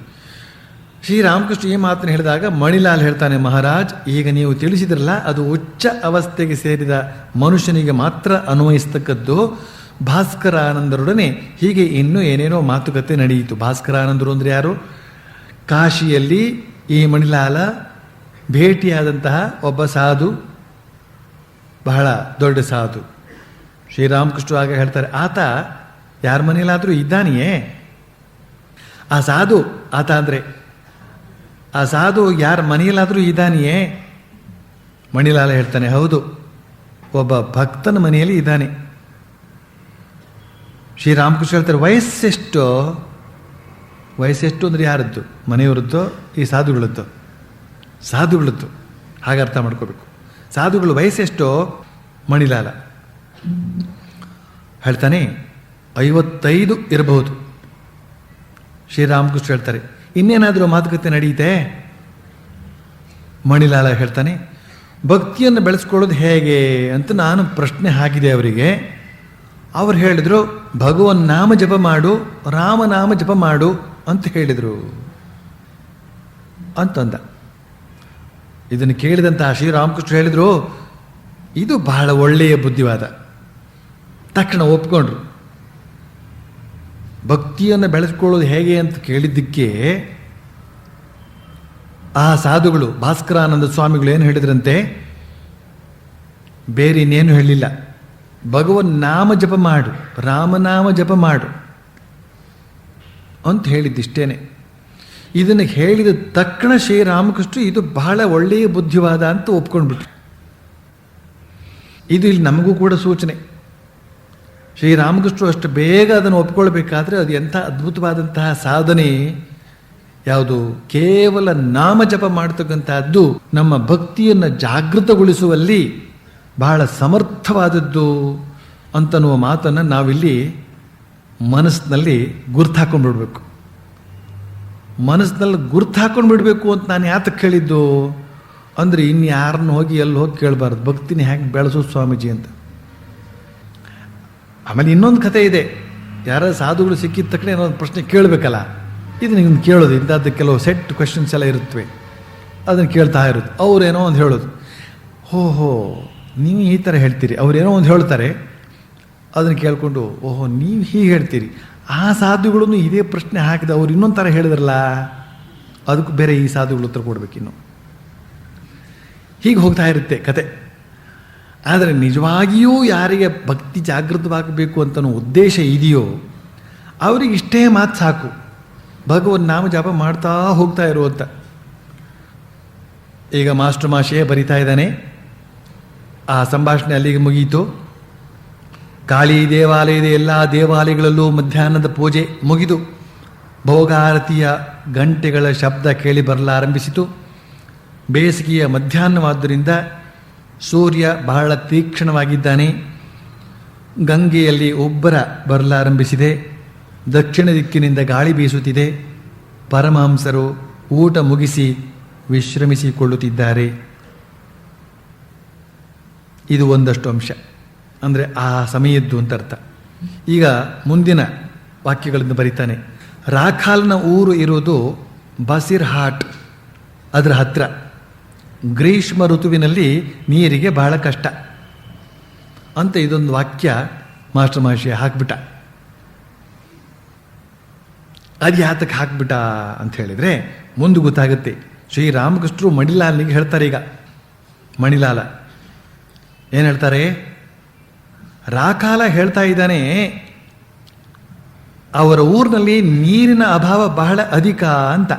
ಶ್ರೀರಾಮಕೃಷ್ಣ ಈ ಮಾತನ್ನು ಹೇಳಿದಾಗ ಮಣಿಲಾಲ್ ಹೇಳ್ತಾನೆ, ಮಹಾರಾಜ್ ಈಗ ನೀವು ತಿಳಿಸಿದ್ರಲ್ಲ, ಅದು ಉಚ್ಚ ಅವಸ್ಥೆಗೆ ಸೇರಿದ ಮನುಷ್ಯನಿಗೆ ಮಾತ್ರ ಅನ್ವಯಿಸ್ತಕ್ಕದ್ದು. ಭಾಸ್ಕರಾನಂದರೊಡನೆ ಹೀಗೆ ಇನ್ನೂ ಏನೇನೋ ಮಾತುಕತೆ ನಡೆಯಿತು. ಭಾಸ್ಕರಾನಂದರು ಅಂದರೆ ಯಾರು? ಕಾಶಿಯಲ್ಲಿ ಈ ಮಣಿಲಾಲ ಭೇಟಿಯಾದಂತಹ ಒಬ್ಬ ಸಾಧು, ಬಹಳ ದೊಡ್ಡ ಸಾಧು. ಶ್ರೀರಾಮಕೃಷ್ಣ ಆಗ ಹೇಳ್ತಾರೆ, ಆತ ಯಾರ ಮನೆಯಲ್ಲಾದರೂ ಇದ್ದಾನೆಯೇ? ಆ ಸಾಧು, ಆತ ಅಂದರೆ ಆ ಸಾಧು ಯಾರ ಮನೆಯಲ್ಲಾದರೂ ಇದ್ದಾನೆಯೇ? ಮಣಿಲಾಲ ಹೇಳ್ತಾನೆ, ಹೌದು, ಒಬ್ಬ ಭಕ್ತನ ಮನೆಯಲ್ಲಿ ಇದ್ದಾನೆ. ಶ್ರೀರಾಮಕೃಷ್ಣ ಹೇಳ್ತಾರೆ, ವಯಸ್ಸೆಷ್ಟು? ವಯಸ್ಸೆಷ್ಟು ಅಂದರೆ ಯಾರದ್ದು? ಮನೆಯವರದ್ದು, ಈ ಸಾಧುಗಳದ್ದು? ಸಾಧುಗಳದ್ದು. ಹಾಗೆ ಅರ್ಥ ಮಾಡ್ಕೋಬೇಕು. ಸಾಧುಗಳು ವಯಸ್ಸೆಷ್ಟೋ? ಮಣಿಲಾಲ ಹೇಳ್ತಾನೆ 55 ಇರಬಹುದು. ಶ್ರೀರಾಮಕೃಷ್ಣ ಹೇಳ್ತಾರೆ, ಇನ್ನೇನಾದರೂ ಮಾತುಕತೆ ನಡೆಯುತ್ತೆ? ಮಣಿಲಾಲ ಹೇಳ್ತಾನೆ, ಭಕ್ತಿಯನ್ನು ಬೆಳೆಸ್ಕೊಳ್ಳೋದು ಹೇಗೆ ಅಂತ ನಾನು ಪ್ರಶ್ನೆ ಹಾಕಿದೆ ಅವರಿಗೆ. ಅವ್ರು ಹೇಳಿದ್ರು, ಭಗವನ್ ನಾಮ ಜಪ ಮಾಡು, ರಾಮನಾಮ ಜಪ ಮಾಡು ಅಂತ ಹೇಳಿದರು ಅಂತಂದ. ಇದನ್ನು ಕೇಳಿದಂತಹ ಶ್ರೀರಾಮಕೃಷ್ಣ ಹೇಳಿದರು, ಇದು ಬಹಳ ಒಳ್ಳೆಯ ಬುದ್ಧಿವಾದ. ತಕ್ಷಣ ಒಪ್ಕೊಂಡ್ರು. ಭಕ್ತಿಯನ್ನು ಬೆಳೆಸ್ಕೊಳ್ಳೋದು ಹೇಗೆ ಅಂತ ಕೇಳಿದ್ದಕ್ಕೆ ಆ ಸಾಧುಗಳು, ಭಾಸ್ಕರಾನಂದ ಸ್ವಾಮಿಗಳು ಏನು ಹೇಳಿದ್ರಂತೆ, ಬೇರೆ ಇನ್ನೇನು ಹೇಳಿಲ್ಲ, ಭಗವನ್ ನಾಮ ಜಪ ಮಾಡು, ರಾಮನಾಮ ಜಪ ಮಾಡು ಅಂತ ಹೇಳಿದ್ದಿಷ್ಟೇನೆ. ಇದನ್ನು ಹೇಳಿದ ತಕ್ಷಣ ಶ್ರೀರಾಮಕೃಷ್ಣ ಇದು ಬಹಳ ಒಳ್ಳೆಯ ಬುದ್ಧಿವಾದ ಅಂತ ಒಪ್ಕೊಂಡ್ಬಿಟ್ರು. ಇದು ಇಲ್ಲಿ ನಮಗೂ ಕೂಡ ಸೂಚನೆ. ಶ್ರೀರಾಮಕೃಷ್ಣ ಅಷ್ಟು ಬೇಗ ಅದನ್ನು ಒಪ್ಕೊಳ್ಬೇಕಾದ್ರೆ ಅದು ಎಂಥ ಅದ್ಭುತವಾದಂತಹ ಸಾಧನೆ. ಯಾವುದು? ಕೇವಲ ನಾಮ ಜಪ ಮಾಡ್ತಕ್ಕಂತಹದ್ದು ನಮ್ಮ ಭಕ್ತಿಯನ್ನು ಜಾಗೃತಗೊಳಿಸುವಲ್ಲಿ ಬಹಳ ಸಮರ್ಥವಾದದ್ದು ಅಂತನ್ನುವ ಮಾತನ್ನು ನಾವಿಲ್ಲಿ ಮನಸ್ಸಿನಲ್ಲಿ ಗುರ್ತಾಕೊಂಡ್ಬಿಡ್ಬೇಕು. ಮನಸ್ಸಿನಲ್ಲಿ ಗುರ್ತಾಕೊಂಡ್ಬಿಡ್ಬೇಕು ಅಂತ ನಾನು ಯಾತಕ್ಕೆ ಹೇಳಿದ್ದು ಅಂದರೆ, ಇನ್ಯಾರನ್ನು ಹೋಗಿ ಎಲ್ಲಿ ಹೋಗಿ ಕೇಳಬಾರ್ದು, ಭಕ್ತಿನ ಹೇಗೆ ಬೆಳೆಸೋ ಸ್ವಾಮೀಜಿ ಅಂತ. ಆಮೇಲೆ ಇನ್ನೊಂದು ಕಥೆ ಇದೆ. ಯಾರ ಸಾಧುಗಳು ಸಿಕ್ಕಿದ ತಕ್ಷಣ ಏನೋ ಒಂದು ಪ್ರಶ್ನೆ ಕೇಳಬೇಕಲ್ಲ, ಇದು ನಿಮ್ಗೆ ಕೇಳೋದು. ಇಂಥದ್ದು ಕೆಲವು ಸೆಟ್ ಕ್ವೆಶನ್ಸ್ ಎಲ್ಲ ಇರುತ್ತವೆ, ಅದನ್ನು ಕೇಳ್ತಾ ಇರೋದು. ಅವರೇನೋ ಒಂದು ಹೇಳೋದು, ಓಹೋ ನೀವು ಈ ಥರ ಹೇಳ್ತೀರಿ, ಅವರೇನೋ ಒಂದು ಹೇಳ್ತಾರೆ, ಅದನ್ನು ಕೇಳಿಕೊಂಡು ಓಹೋ ನೀವು ಹೀಗೆ ಹೇಳ್ತೀರಿ. ಆ ಸಾಧುಗಳನ್ನು ಇದೇ ಪ್ರಶ್ನೆ ಹಾಕಿದ ಅವ್ರು ಇನ್ನೊಂದು ಥರ ಹೇಳಿದ್ರಲ್ಲ, ಅದಕ್ಕೂ ಬೇರೆ ಈ ಸಾಧುಗಳು ಉತ್ತರ ಕೊಡಬೇಕಿನ್ನು. ಹೀಗೆ ಹೋಗ್ತಾ ಇರುತ್ತೆ ಕತೆ. ಆದರೆ ನಿಜವಾಗಿಯೂ ಯಾರಿಗೆ ಭಕ್ತಿ ಜಾಗೃತವಾಗಬೇಕು ಅಂತನೋ ಉದ್ದೇಶ ಇದೆಯೋ ಅವರಿಗೆ ಇಷ್ಟೇ ಮಾತು ಸಾಕು, ಭಗವನ್ ನಾಮ ಜಪ ಮಾಡ್ತಾ ಹೋಗ್ತಾ ಇರು ಅಂತ. ಈಗ ಮಾಸ್ಟರ್ ಮಾಷೆ ಬರಿತಾ ಇದ್ದಾನೆ, ಆ ಸಂಭಾಷಣೆ ಅಲ್ಲಿಗೆ ಮುಗಿಯಿತು. ಕಾಳಿ ದೇವಾಲಯದ ಎಲ್ಲ ದೇವಾಲಯಗಳಲ್ಲೂ ಮಧ್ಯಾಹ್ನದ ಪೂಜೆ ಮುಗಿದು ಭೋಗಾರತಿಯ ಗಂಟೆಗಳ ಶಬ್ದ ಕೇಳಿ ಬರಲಾರಂಭಿಸಿತು. ಬೇಸಿಗೆಯ ಮಧ್ಯಾಹ್ನವಾದ್ದರಿಂದ ಸೂರ್ಯ ಬಹಳ ತೀಕ್ಷ್ಣವಾಗಿದ್ದಾನೆ. ಗಂಗೆಯಲ್ಲಿ ಉಬ್ಬರ ಬರಲಾರಂಭಿಸಿದೆ. ದಕ್ಷಿಣ ದಿಕ್ಕಿನಿಂದ ಗಾಳಿ ಬೀಸುತ್ತಿದೆ. ಪರಮಹಂಸರು ಊಟ ಮುಗಿಸಿ ವಿಶ್ರಮಿಸಿಕೊಳ್ಳುತ್ತಿದ್ದಾರೆ. ಇದು ಒಂದಷ್ಟು ಅಂಶ, ಅಂದರೆ ಆ ಸಮಯದ್ದು ಅಂತ ಅರ್ಥ. ಈಗ ಮುಂದಿನ ವಾಕ್ಯಗಳನ್ನು ಬರೀತಾನೆ. ರಾಖಾಲ್ನ ಊರು ಇರುವುದು ಬಸಿರ್ಹಾಟ್, ಅದರ ಹತ್ರ. ಗ್ರೀಷ್ಮ ಋತುವಿನಲ್ಲಿ ನೀರಿಗೆ ಬಹಳ ಕಷ್ಟ ಅಂತ ಇದೊಂದು ವಾಕ್ಯ ಮಾಸ್ಟರ್ ಮಹರ್ಷಿ ಹಾಕ್ಬಿಟ್ಟ. ಅದು ಯಾತಕ್ಕೆ ಹಾಕ್ಬಿಟ್ಟ ಅಂತ ಹೇಳಿದರೆ ಮುಂದೆ ಗೊತ್ತಾಗುತ್ತೆ. ಶ್ರೀರಾಮಕೃಷ್ಣರು ಮಣಿಲಾಲ್ನಿಗೆ ಹೇಳ್ತಾರೆ. ಈಗ ಮಣಿಲಾಲ ಏನು ಹೇಳ್ತಾರೆ? ರಾಕಾಲ ಹೇಳ್ತಾ ಇದ್ದಾನೆ, ಅವರ ಊರಿನಲ್ಲಿ ನೀರಿನ ಅಭಾವ ಬಹಳ ಅಧಿಕ ಅಂತ.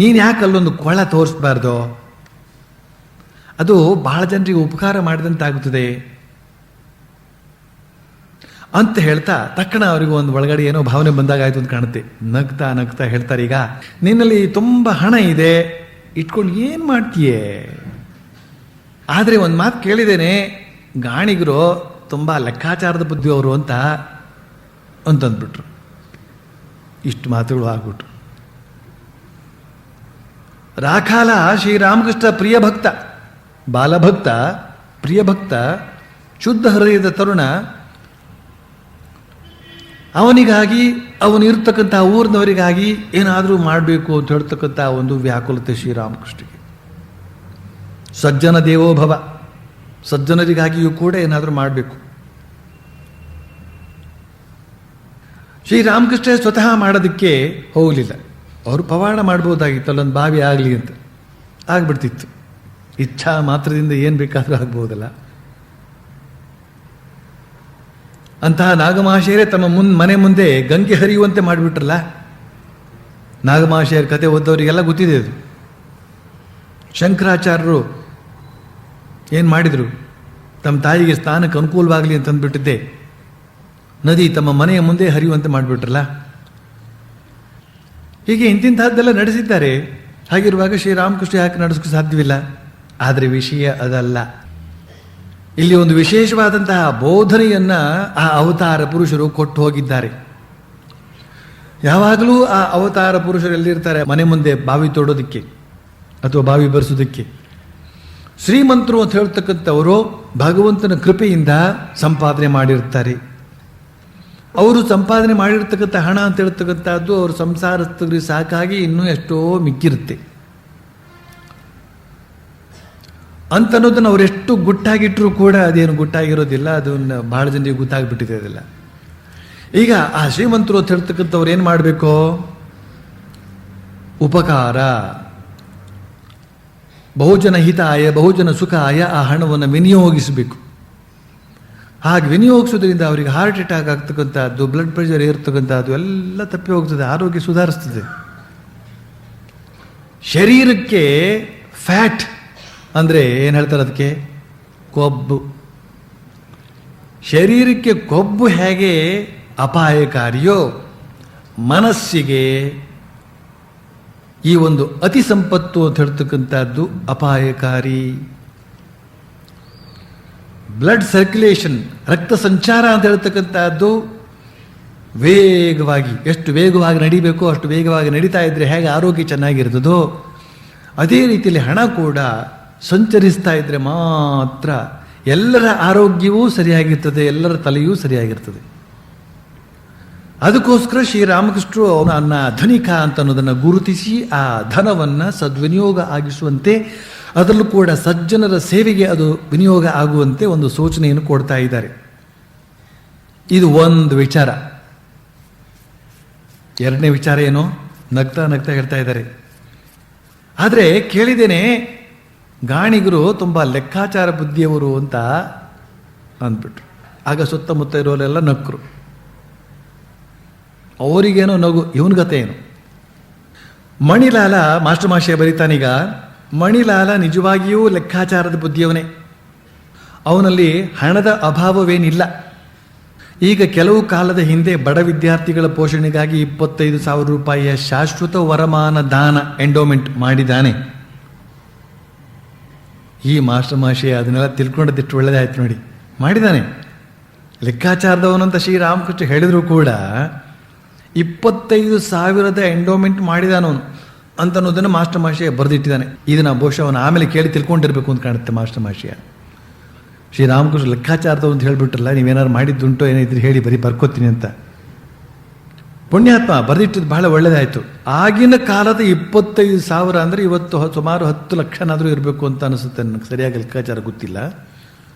ನೀನು ಯಾಕೆ ಅಲ್ಲೊಂದು ಕೊಳ ತೋರಿಸ್ಬಾರ್ದು? ಅದು ಬಹಳ ಜನರಿಗೆ ಉಪಕಾರ ಮಾಡಿದಂತಾಗುತ್ತದೆ ಅಂತ ಹೇಳ್ತಾ ತಕ್ಷಣ ಅವರಿಗೆ ಒಂದು ಒಳಗಡೆ ಏನೋ ಭಾವನೆ ಬಂದಾಗಾಯ್ತು ಅಂತ ಕಾಣುತ್ತೆ. ನಗ್ತಾ ನಗ್ತಾ ಹೇಳ್ತಾರೆ, ಈಗ ನಿನ್ನಲ್ಲಿ ತುಂಬ ಹಣ ಇದೆ, ಇಟ್ಕೊಂಡು ಏನು ಮಾಡ್ತೀಯೇ? ಆದರೆ ಒಂದು ಮಾತು ಕೇಳಿದ್ದೇನೆ, ಗಾಣಿಗರು ತುಂಬ ಲೆಕ್ಕಾಚಾರದ ಬುದ್ಧಿಯವರು ಅಂತ. ಅಂತಂದ್ಬಿಟ್ರು. ಇಷ್ಟು ಮಾತುಗಳು ಆಗ್ಬಿಟ್ರು. ರಾಖಾಲ ಶ್ರೀರಾಮಕೃಷ್ಣ ಪ್ರಿಯ ಭಕ್ತ, ಬಾಲಭಕ್ತ, ಪ್ರಿಯ ಭಕ್ತ, ಶುದ್ಧ ಹೃದಯದ ತರುಣ. ಅವನಿಗಾಗಿ, ಅವನಿರ್ತಕ್ಕಂಥ ಊರಿನವರಿಗಾಗಿ ಏನಾದರೂ ಮಾಡಬೇಕು ಅಂತ ಹೇಳ್ತಕ್ಕಂಥ ಒಂದು ವ್ಯಾಕುಲತೆ ಶ್ರೀರಾಮಕೃಷ್ಣಗೆ. ಸಜ್ಜನ ದೇವೋಭವ, ಸಜ್ಜನರಿಗಾಗಿಯೂ ಕೂಡ ಏನಾದರೂ ಮಾಡಬೇಕು. ಶ್ರೀರಾಮಕೃಷ್ಣ ಸ್ವತಃ ಮಾಡೋದಕ್ಕೆ ಹೋಗಲಿಲ್ಲ. ಅವರು ಪವಾಡ ಮಾಡ್ಬೋದಾಗಿತ್ತು, ಅಲ್ಲೊಂದು ಬಾವಿ ಆಗಲಿ ಅಂತ. ಆಗ್ಬಿಡ್ತಿತ್ತು. ಇಚ್ಛಾ ಮಾತ್ರದಿಂದ ಏನು ಬೇಕಾದರೂ ಆಗ್ಬೋದಲ್ಲ. ಅಂತಹ ನಾಗಮಹಾಶಯರೇ ತಮ್ಮ ಮನೆ ಮುಂದೆ ಗಂಗೆ ಹರಿಯುವಂತೆ ಮಾಡಿಬಿಟ್ರಲ್ಲ. ನಾಗಮಹಾಶಯರ ಕತೆ ಓದೋರಿಗೆಲ್ಲ ಗೊತ್ತಿದೆ ಅದು. ಶಂಕರಾಚಾರ್ಯರು ಏನು ಮಾಡಿದರು? ತಮ್ಮ ತಾಯಿಗೆ ಸ್ನಾನಕ್ಕೆ ಅನುಕೂಲವಾಗಲಿ ಅಂತಂದ್ಬಿಟ್ಟಿದ್ದೆ ನದಿ ತಮ್ಮ ಮನೆಯ ಮುಂದೆ ಹರಿಯುವಂತೆ ಮಾಡಿಬಿಟ್ರಲ್ಲ. ಹೀಗೆ ಇಂತಿಂತಹದ್ದೆಲ್ಲ ನಡೆಸಿದ್ದಾರೆ. ಹಾಗಿರುವಾಗ ಶ್ರೀರಾಮಕೃಷ್ಣ ಯಾಕೆ ನಡೆಸೋಕ್ಕೆ ಸಾಧ್ಯವಿಲ್ಲ? ಆದರೆ ವಿಷಯ ಅದಲ್ಲ. ಇಲ್ಲಿ ಒಂದು ವಿಶೇಷವಾದಂತಹ ಬೋಧನೆಯನ್ನ ಆ ಅವತಾರ ಪುರುಷರು ಕೊಟ್ಟು ಹೋಗಿದ್ದಾರೆ. ಯಾವಾಗಲೂ ಆ ಅವತಾರ ಪುರುಷರು ಎಲ್ಲಿರ್ತಾರೆ? ಮನೆ ಮುಂದೆ ಬಾವಿ ತೋಡೋದಕ್ಕೆ ಅಥವಾ ಬಾವಿ ಬರೆಸೋದಕ್ಕೆ. ಶ್ರೀಮಂತರು ಅಂತ ಹೇಳ್ತಕ್ಕಂಥವರು ಭಗವಂತನ ಕೃಪೆಯಿಂದ ಸಂಪಾದನೆ ಮಾಡಿರ್ತಾರೆ. ಅವರು ಸಂಪಾದನೆ ಮಾಡಿರ್ತಕ್ಕಂಥ ಹಣ ಅಂತ ಹೇಳ್ತಕ್ಕಂಥದ್ದು ಅವ್ರ ಸಂಸಾರಸ್ಥರಿಗೆ ಸಾಕಾಗಿ ಇನ್ನೂ ಎಷ್ಟೋ ಮಿಕ್ಕಿರುತ್ತೆ ಅಂತನ್ನೋದನ್ನು ಅವರೆಷ್ಟು ಗುಟ್ಟಾಗಿಟ್ಟರೂ ಕೂಡ ಅದೇನು ಗುಟ್ಟಾಗಿರೋದಿಲ್ಲ. ಅದನ್ನು ಬಹಳ ಜನರಿಗೆ ಗೊತ್ತಾಗ್ಬಿಟ್ಟಿದೆ ಅದೆಲ್ಲ. ಈಗ ಆ ಶ್ರೀಮಂತರು ಅಂತ ಹೇಳ್ತಕ್ಕಂಥವ್ರು ಏನು ಮಾಡಬೇಕು? ಉಪಕಾರ, ಬಹುಜನ ಹಿತಾಯ ಬಹುಜನ ಸುಖಾಯ ಆ ಹಣವನ್ನು ವಿನಿಯೋಗಿಸಬೇಕು. ಹಾಗೆ ವಿನಿಯೋಗಿಸೋದ್ರಿಂದ ಅವರಿಗೆ ಹಾರ್ಟ್ ಅಟ್ಯಾಕ್ ಆಗ್ತಕ್ಕಂಥದ್ದು, ಬ್ಲಡ್ ಪ್ರೆಷರ್ ಏರ್ತಕ್ಕಂಥದ್ದು ಎಲ್ಲ ತಪ್ಪಿ ಹೋಗ್ತದೆ, ಆರೋಗ್ಯ ಸುಧಾರಿಸ್ತದೆ. ಶರೀರಕ್ಕೆ ಫ್ಯಾಟ್ ಅಂದರೆ ಏನು ಹೇಳ್ತಾರೆ? ಅದಕ್ಕೆ ಕೊಬ್ಬು. ಶರೀರಕ್ಕೆ ಕೊಬ್ಬು ಹೇಗೆ ಅಪಾಯಕಾರಿಯೋ, ಮನಸ್ಸಿಗೆ ಈ ಒಂದು ಅತಿ ಸಂಪತ್ತು ಅಂತ ಹೇಳ್ತಕ್ಕಂಥದ್ದು ಅಪಾಯಕಾರಿ. ಬ್ಲಡ್ ಸರ್ಕ್ಯುಲೇಷನ್, ರಕ್ತ ಸಂಚಾರ ಅಂತ ಹೇಳ್ತಕ್ಕಂಥದ್ದು ವೇಗವಾಗಿ, ಎಷ್ಟು ವೇಗವಾಗಿ ನಡಿಬೇಕೋ ಅಷ್ಟು ವೇಗವಾಗಿ ನಡೀತಾ ಇದ್ರೆ ಹೇಗೆ ಆರೋಗ್ಯ ಚೆನ್ನಾಗಿರ್ತದೋ, ಅದೇ ರೀತಿಯಲ್ಲಿ ಹಣ ಕೂಡ ಸಂಚರಿಸ್ತಾ ಇದ್ರೆ ಮಾತ್ರ ಎಲ್ಲರ ಆರೋಗ್ಯವೂ ಸರಿಯಾಗಿರ್ತದೆ, ಎಲ್ಲರ ತಲೆಯೂ ಸರಿಯಾಗಿರ್ತದೆ. ಅದಕ್ಕೋಸ್ಕರ ಶ್ರೀರಾಮಕೃಷ್ಣರು ಅವನ ಧನಿಕ ಅಂತ ಅನ್ನೋದನ್ನು ಗುರುತಿಸಿ ಆ ಧನವನ್ನು ಸದ್ವಿನಿಯೋಗ ಆಗಿಸುವಂತೆ, ಅದರಲ್ಲೂ ಕೂಡ ಸಜ್ಜನರ ಸೇವೆಗೆ ಅದು ವಿನಿಯೋಗ ಆಗುವಂತೆ ಒಂದು ಸೂಚನೆಯನ್ನು ಕೊಡ್ತಾ ಇದ್ದಾರೆ. ಇದು ಒಂದು ವಿಚಾರ. ಎರಡನೇ ವಿಚಾರ ಏನು? ನಗ್ತಾ ನಗ್ತಾ ಹೇಳ್ತಾ ಇದ್ದಾರೆ. ಆದರೆ ಕೇಳಿದ್ದೇನೆ, ಗಾಣಿಗರು ತುಂಬ ಲೆಕ್ಕಾಚಾರ ಬುದ್ಧಿಯವರು ಅಂತ ಅಂದ್ಬಿಟ್ರು. ಆಗ ಸುತ್ತಮುತ್ತ ಇರೋರೆಲ್ಲ ನಕ್ಕರು. ಅವರಿಗೇನೋ ನಗು, ಇವನ ಗತೆ ಏನು? ಮಣಿಲಾಲ ಮಾಸ್ಟರ್ ಮಾಷೆ ಬರೀತಾನೀಗ. ಮಣಿಲಾಲ ನಿಜವಾಗಿಯೂ ಲೆಕ್ಕಾಚಾರದ ಬುದ್ಧಿಯವನೇ. ಅವನಲ್ಲಿ ಹಣದ ಅಭಾವವೇನಿಲ್ಲ. ಈಗ ಕೆಲವು ಕಾಲದ ಹಿಂದೆ ಬಡ ವಿದ್ಯಾರ್ಥಿಗಳ ಪೋಷಣೆಗಾಗಿ 25,000 ರೂಪಾಯಿಯ ಶಾಶ್ವತ ವರಮಾನ ದಾನ ಎಂಡೋಮೆಂಟ್ ಮಾಡಿದ್ದಾನೆ. ಈ ಮಾಸ್ಟರ್ ಮಾಷೆ ಅದನ್ನೆಲ್ಲ ತಿಳ್ಕೊಂಡದಿಷ್ಟು ಒಳ್ಳೆದಾಯ್ತು ನೋಡಿ. ಮಾಡಿದ್ದಾನೆ, ಲೆಕ್ಕಾಚಾರದವನಂತ ಶ್ರೀರಾಮಕೃಷ್ಣ ಹೇಳಿದ್ರು ಕೂಡ 25,000 ಎಂಡೋಮೆಂಟ್ ಮಾಡಿದಾನವನು ಅಂತ ಅನ್ನೋದನ್ನು ಮಾಸ್ಟರ್ ಮಾಷೆ ಬರೆದಿಟ್ಟಿದ್ದಾನೆ. ಇದನ್ನು ಬಹುಶಃ ಅವನು ಆಮೇಲೆ ಕೇಳಿ ತಿಳ್ಕೊಂಡಿರ್ಬೇಕು ಅಂತ ಕಾಣುತ್ತೆ ಮಾಸ್ಟರ್ ಮಾಷೆಯ. ಶ್ರೀರಾಮಕೃಷ್ಣ ಲೆಕ್ಕಾಚಾರದವ ಅಂತ ಹೇಳ್ಬಿಟ್ರಲ್ಲ, ನೀವೇನಾದ್ರು ಮಾಡಿದ್ದುಂಟೋ ಏನಿದ್ರೆ ಹೇಳಿ, ಬರೀ ಬರ್ಕೋತೀನಿ ಅಂತ. ಪುಣ್ಯಾತ್ಮ ಬರೆದಿಟ್ಟಿದ್ದು ಬಹಳ ಒಳ್ಳೆಯದಾಯಿತು. ಆಗಿನ ಕಾಲದ 25,000 ಅಂದರೆ ಇವತ್ತು ಸುಮಾರು 10 ಲಕ್ಷನಾದರೂ ಇರಬೇಕು ಅಂತ ಅನಿಸುತ್ತೆ ನನಗೆ. ಸರಿಯಾಗಿ ಲೆಕ್ಕಾಚಾರ ಗೊತ್ತಿಲ್ಲ.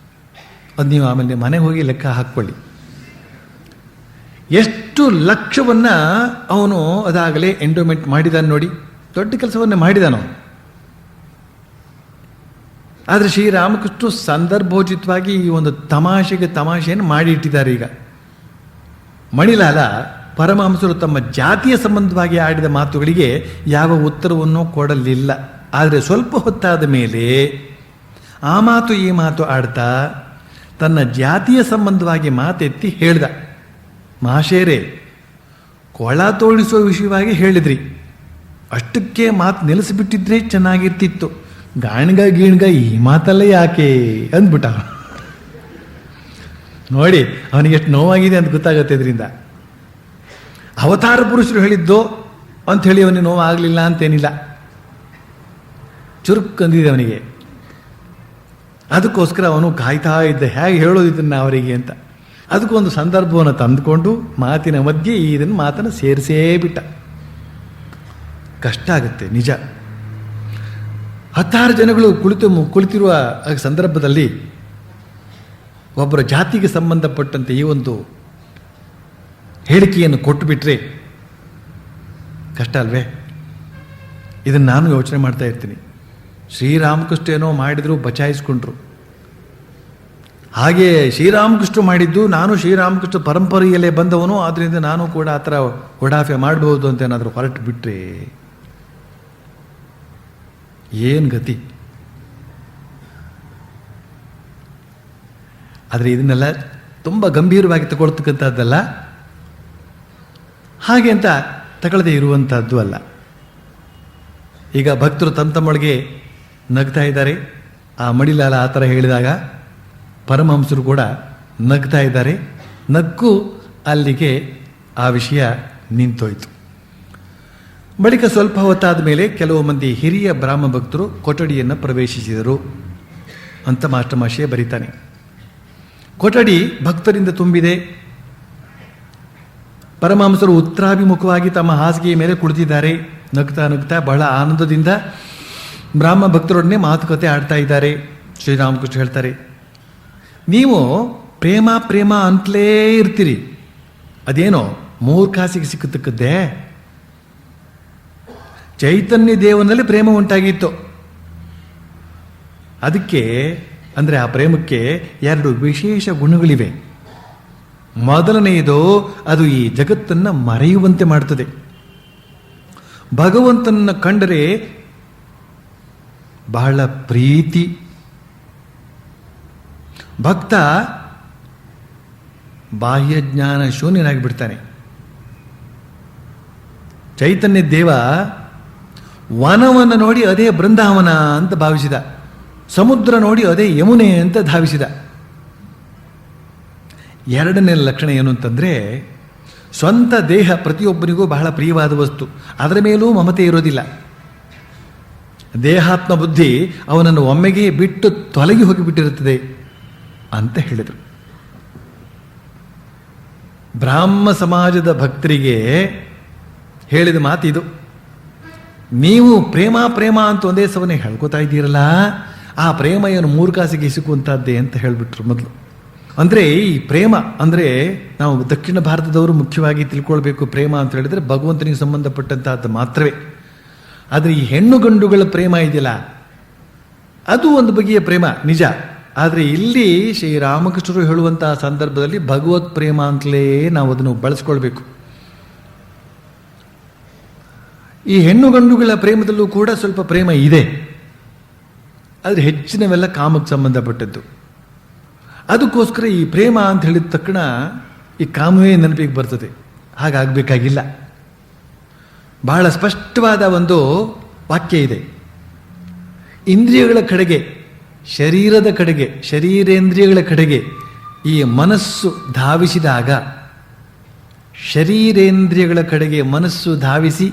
ಅದು ನೀವು ಆಮೇಲೆ ಮನೆಗೆ ಹೋಗಿ ಲೆಕ್ಕ ಹಾಕ್ಕೊಳ್ಳಿ. ಎಷ್ಟು ಲಕ್ಷವನ್ನು ಅವನು ಅದಾಗಲೇ ಎಂಡೋಮೆಂಟ್ ಮಾಡಿದಾನೆ ನೋಡಿ. ದೊಡ್ಡ ಕೆಲಸವನ್ನೇ ಮಾಡಿದಾನು. ಆದರೆ ಶ್ರೀರಾಮಕೃಷ್ಣ ಸಂದರ್ಭೋಚಿತವಾಗಿ ಈ ಒಂದು ತಮಾಷೆಯನ್ನು ಮಾಡಿ ಇಟ್ಟಿದ್ದಾರೆ. ಈಗ ಮಣಿಲಾಲ ಪರಮಹಂಸರು ತಮ್ಮ ಜಾತಿಯ ಸಂಬಂಧವಾಗಿ ಆಡಿದ ಮಾತುಗಳಿಗೆ ಯಾವ ಉತ್ತರವನ್ನು ಕೊಡಲಿಲ್ಲ. ಆದರೆ ಸ್ವಲ್ಪ ಹೊತ್ತಾದ ಮೇಲೆ ಆ ಮಾತು ಈ ಮಾತು ಆಡ್ತಾ ತನ್ನ ಜಾತಿಯ ಸಂಬಂಧವಾಗಿ ಮಾತೆತ್ತಿ ಹೇಳ್ದ. ಮಹಾಶಯರೇ, ಕೊಳ ತೋಳಿಸುವ ವಿಷಯವಾಗಿ ಹೇಳಿದ್ರಿ, ಅಷ್ಟಕ್ಕೆ ಮಾತು ನಿಲ್ಲಿಸಿಬಿಟ್ಟಿದ್ರೆ ಚೆನ್ನಾಗಿರ್ತಿತ್ತು. ಗಾಣ್ಗ ಗೀಣ್ಗ ಈ ಮಾತಲ್ಲ ಯಾಕೆ ಅಂದ್ಬಿಟ್ಟ. ನೋಡಿ ಅವನಿಗೆ ಎಷ್ಟು ನೋವಾಗಿದೆ ಅಂತ ಗೊತ್ತಾಗುತ್ತೆ ಇದರಿಂದ. ಅವತಾರ ಪುರುಷರು ಹೇಳಿದ್ದೋ ಅಂಥೇಳಿ ಅವನಿಗೆ ನೋವು ಆಗಲಿಲ್ಲ ಅಂತೇನಿಲ್ಲ, ಚುರುಕ್ಕಂದಿದೆ ಅವನಿಗೆ. ಅದಕ್ಕೋಸ್ಕರ ಅವನು ಕಾಯ್ತಾ ಇದ್ದ, ಹೇಗೆ ಹೇಳೋದು ಇದನ್ನು ಅವರಿಗೆ ಅಂತ. ಅದಕ್ಕೊಂದು ಸಂದರ್ಭವನ್ನು ತಂದುಕೊಂಡು ಮಾತಿನ ಮಧ್ಯೆ ಇದನ್ನು ಮಾತನ್ನು ಸೇರಿಸೇ ಬಿಟ್ಟ. ಕಷ್ಟ ಆಗುತ್ತೆ ನಿಜ. 10 ಜನಗಳು ಕುಳಿತಿರುವ ಸಂದರ್ಭದಲ್ಲಿ ಒಬ್ಬರ ಜಾತಿಗೆ ಸಂಬಂಧಪಟ್ಟಂತೆ ಈ ಒಂದು ಹೇಳಿಕೆಯನ್ನು ಕೊಟ್ಟು ಬಿಟ್ರೆ ಕಷ್ಟ ಅಲ್ವೇ? ಇದನ್ನು ನಾನು ಯೋಚನೆ ಮಾಡ್ತಾ ಇರ್ತೀನಿ. ಶ್ರೀರಾಮಕೃಷ್ಣ ಏನೋ ಮಾಡಿದ್ರು, ಬಚಾಯಿಸ್ಕೊಂಡ್ರು. ಹಾಗೆ ಶ್ರೀರಾಮಕೃಷ್ಣ ಮಾಡಿದ್ದು, ನಾನು ಶ್ರೀರಾಮಕೃಷ್ಣ ಪರಂಪರೆಯಲ್ಲೇ ಬಂದವನು, ಆದ್ದರಿಂದ ನಾನು ಕೂಡ ಆ ಥರ ಒಡಾಫೆ ಮಾಡಬಹುದು ಅಂತ ಏನಾದರೂ ಹೊರಟು ಬಿಟ್ರೆ ಏನು ಗತಿ? ಆದರೆ ಇದನ್ನೆಲ್ಲ ತುಂಬ ಗಂಭೀರವಾಗಿ ತಗೊಳ್ತಕ್ಕಂಥದ್ದಲ್ಲ, ಹಾಗೆ ಅಂತ ತಗೊಳ್ಳದೆ ಇರುವಂಥದ್ದು ಅಲ್ಲ. ಈಗ ಭಕ್ತರು ತಮ್ಮೊಳಗೆ ನಗ್ತಾ ಇದ್ದಾರೆ. ಆ ಮಡಿಲಾಲ ಆ ಥರ ಹೇಳಿದಾಗ ಪರಮಹಂಸರು ಕೂಡ ನಗ್ತಾ ಇದ್ದಾರೆ. ನಕ್ಕು ಅಲ್ಲಿಗೆ ಆ ವಿಷಯ ನಿಂತೋಯ್ತು. ಬಳಿಕ ಸ್ವಲ್ಪ ಹೊತ್ತಾದ ಮೇಲೆ ಕೆಲವು ಮಂದಿ ಹಿರಿಯ ಬ್ರಾಹ್ಮ ಭಕ್ತರು ಕೊಠಡಿಯನ್ನು ಪ್ರವೇಶಿಸಿದರು ಅಂತ ಮಾಸ್ಟರ್ ಬರೀತಾನೆ. ಕೊಠಡಿ ಭಕ್ತರಿಂದ ತುಂಬಿದೆ. ಪರಮಹಂಸರು ಉತ್ತರಾಭಿಮುಖವಾಗಿ ತಮ್ಮ ಹಾಸಿಗೆಯ ಮೇಲೆ ಕುಳಿತಿದ್ದಾರೆ. ನಗ್ತಾ ನಗ್ತಾ ಬಹಳ ಆನಂದದಿಂದ ಬ್ರಾಹ್ಮ ಭಕ್ತರೊಡನೆ ಮಾತುಕತೆ ಆಡ್ತಾ ಇದ್ದಾರೆ. ಶ್ರೀರಾಮಕೃಷ್ಣ ಹೇಳ್ತಾರೆ, ನೀವು ಪ್ರೇಮ ಪ್ರೇಮ ಅಂತಲೇ ಇರ್ತೀರಿ, ಅದೇನೋ 3 ಕಾಸಿಗೆ ಸಿಕ್ಕತಕ್ಕದ್ದೇ. ಚೈತನ್ಯ ದೇವನಲ್ಲಿ ಪ್ರೇಮ ಉಂಟಾಗಿತ್ತು. ಅದಕ್ಕೆ ಅಂದರೆ ಆ ಪ್ರೇಮಕ್ಕೆ 2 ವಿಶೇಷ ಗುಣಗಳಿವೆ. ಮೊದಲನೆಯದು, ಅದು ಈ ಜಗತ್ತನ್ನು ಮರೆಯುವಂತೆ ಮಾಡ್ತದೆ. ಭಗವಂತನನ್ನು ಕಂಡರೆ ಬಹಳ ಪ್ರೀತಿ. ಭಕ್ತ ಬಾಹ್ಯ ಜ್ಞಾನ ಶೂನ್ಯನಾಗಿ ಬಿಡ್ತಾನೆ. ಚೈತನ್ಯ ದೇವ ವನವನ್ನು ನೋಡಿ ಅದೇ ಬೃಂದಾವನ ಅಂತ ಭಾವಿಸಿದ, ಸಮುದ್ರ ನೋಡಿ ಅದೇ ಯಮುನೆ ಅಂತ ಧಾವಿಸಿದ. 2ನೇ ಲಕ್ಷಣ ಏನು ಅಂತಂದರೆ, ಸ್ವಂತ ದೇಹ ಪ್ರತಿಯೊಬ್ಬನಿಗೂ ಬಹಳ ಪ್ರಿಯವಾದ ವಸ್ತು, ಅದರ ಮೇಲೂ ಮಮತೆ ಇರೋದಿಲ್ಲ. ದೇಹಾತ್ಮ ಬುದ್ಧಿ ಅವನನ್ನು ಒಮ್ಮೆಗೆ ಬಿಟ್ಟು ತೊಲಗಿ ಹೋಗಿಬಿಟ್ಟಿರುತ್ತದೆ ಅಂತ ಹೇಳಿದರು. ಬ್ರಾಹ್ಮ ಸಮಾಜದ ಭಕ್ತರಿಗೆ ಹೇಳಿದ ಮಾತಿದು. ನೀವು ಪ್ರೇಮ ಪ್ರೇಮ ಅಂತ ಒಂದೇ ಸವನೇ ಹೇಳ್ಕೊತಾ ಇದ್ದೀರಲ್ಲ, ಆ ಪ್ರೇಮ ಏನು 3 ಕಾಸಿಗೆ ಸಿಕ್ಕುವಂಥದ್ದೇ ಅಂತ ಹೇಳಿಬಿಟ್ರು ಮೊದಲು. ಅಂದರೆ ಈ ಪ್ರೇಮ ಅಂದರೆ ನಾವು ದಕ್ಷಿಣ ಭಾರತದವರು ಮುಖ್ಯವಾಗಿ ತಿಳ್ಕೊಳ್ಬೇಕು. ಪ್ರೇಮ ಅಂತ ಹೇಳಿದರೆ ಭಗವಂತನಿಗೆ ಸಂಬಂಧಪಟ್ಟಂತಹದ್ದು ಮಾತ್ರವೇ. ಆದರೆ ಈ ಹೆಣ್ಣು ಗಂಡುಗಳ ಪ್ರೇಮ ಇದೆಯಲ್ಲ, ಅದು ಒಂದು ಬಗೆಯ ಪ್ರೇಮ ನಿಜ. ಆದರೆ ಇಲ್ಲಿ ಶ್ರೀರಾಮಕೃಷ್ಣರು ಹೇಳುವಂತಹ ಸಂದರ್ಭದಲ್ಲಿ ಭಗವತ್ ಪ್ರೇಮ ಅಂತಲೇ ನಾವು ಅದನ್ನು ಬಳಸ್ಕೊಳ್ಬೇಕು. ಈ ಹೆಣ್ಣು ಗಂಡುಗಳ ಪ್ರೇಮದಲ್ಲೂ ಕೂಡ ಸ್ವಲ್ಪ ಪ್ರೇಮ ಇದೆ, ಆದರೆ ಹೆಚ್ಚಿನವೆಲ್ಲ ಕಾಮಕ್ಕೆ ಸಂಬಂಧಪಟ್ಟದ್ದು. ಅದಕ್ಕೋಸ್ಕರ ಈ ಪ್ರೇಮ ಅಂತ ಹೇಳಿದ ತಕ್ಷಣ ಈ ಕಾಮವೇ ನೆನಪಿಗೆ ಬರ್ತದೆ. ಹಾಗಾಗಬೇಕಾಗಿಲ್ಲ. ಬಹಳ ಸ್ಪಷ್ಟವಾದ ಒಂದು ವಾಕ್ಯ ಇದೆ. ಇಂದ್ರಿಯಗಳ ಕಡೆಗೆ, ಶರೀರದ ಕಡೆಗೆ, ಶರೀರೇಂದ್ರಿಯಗಳ ಕಡೆಗೆ ಈ ಮನಸ್ಸು ಧಾವಿಸಿದಾಗ, ಶರೀರೇಂದ್ರಿಯಗಳ ಕಡೆಗೆ ಮನಸ್ಸು ಧಾವಿಸಿ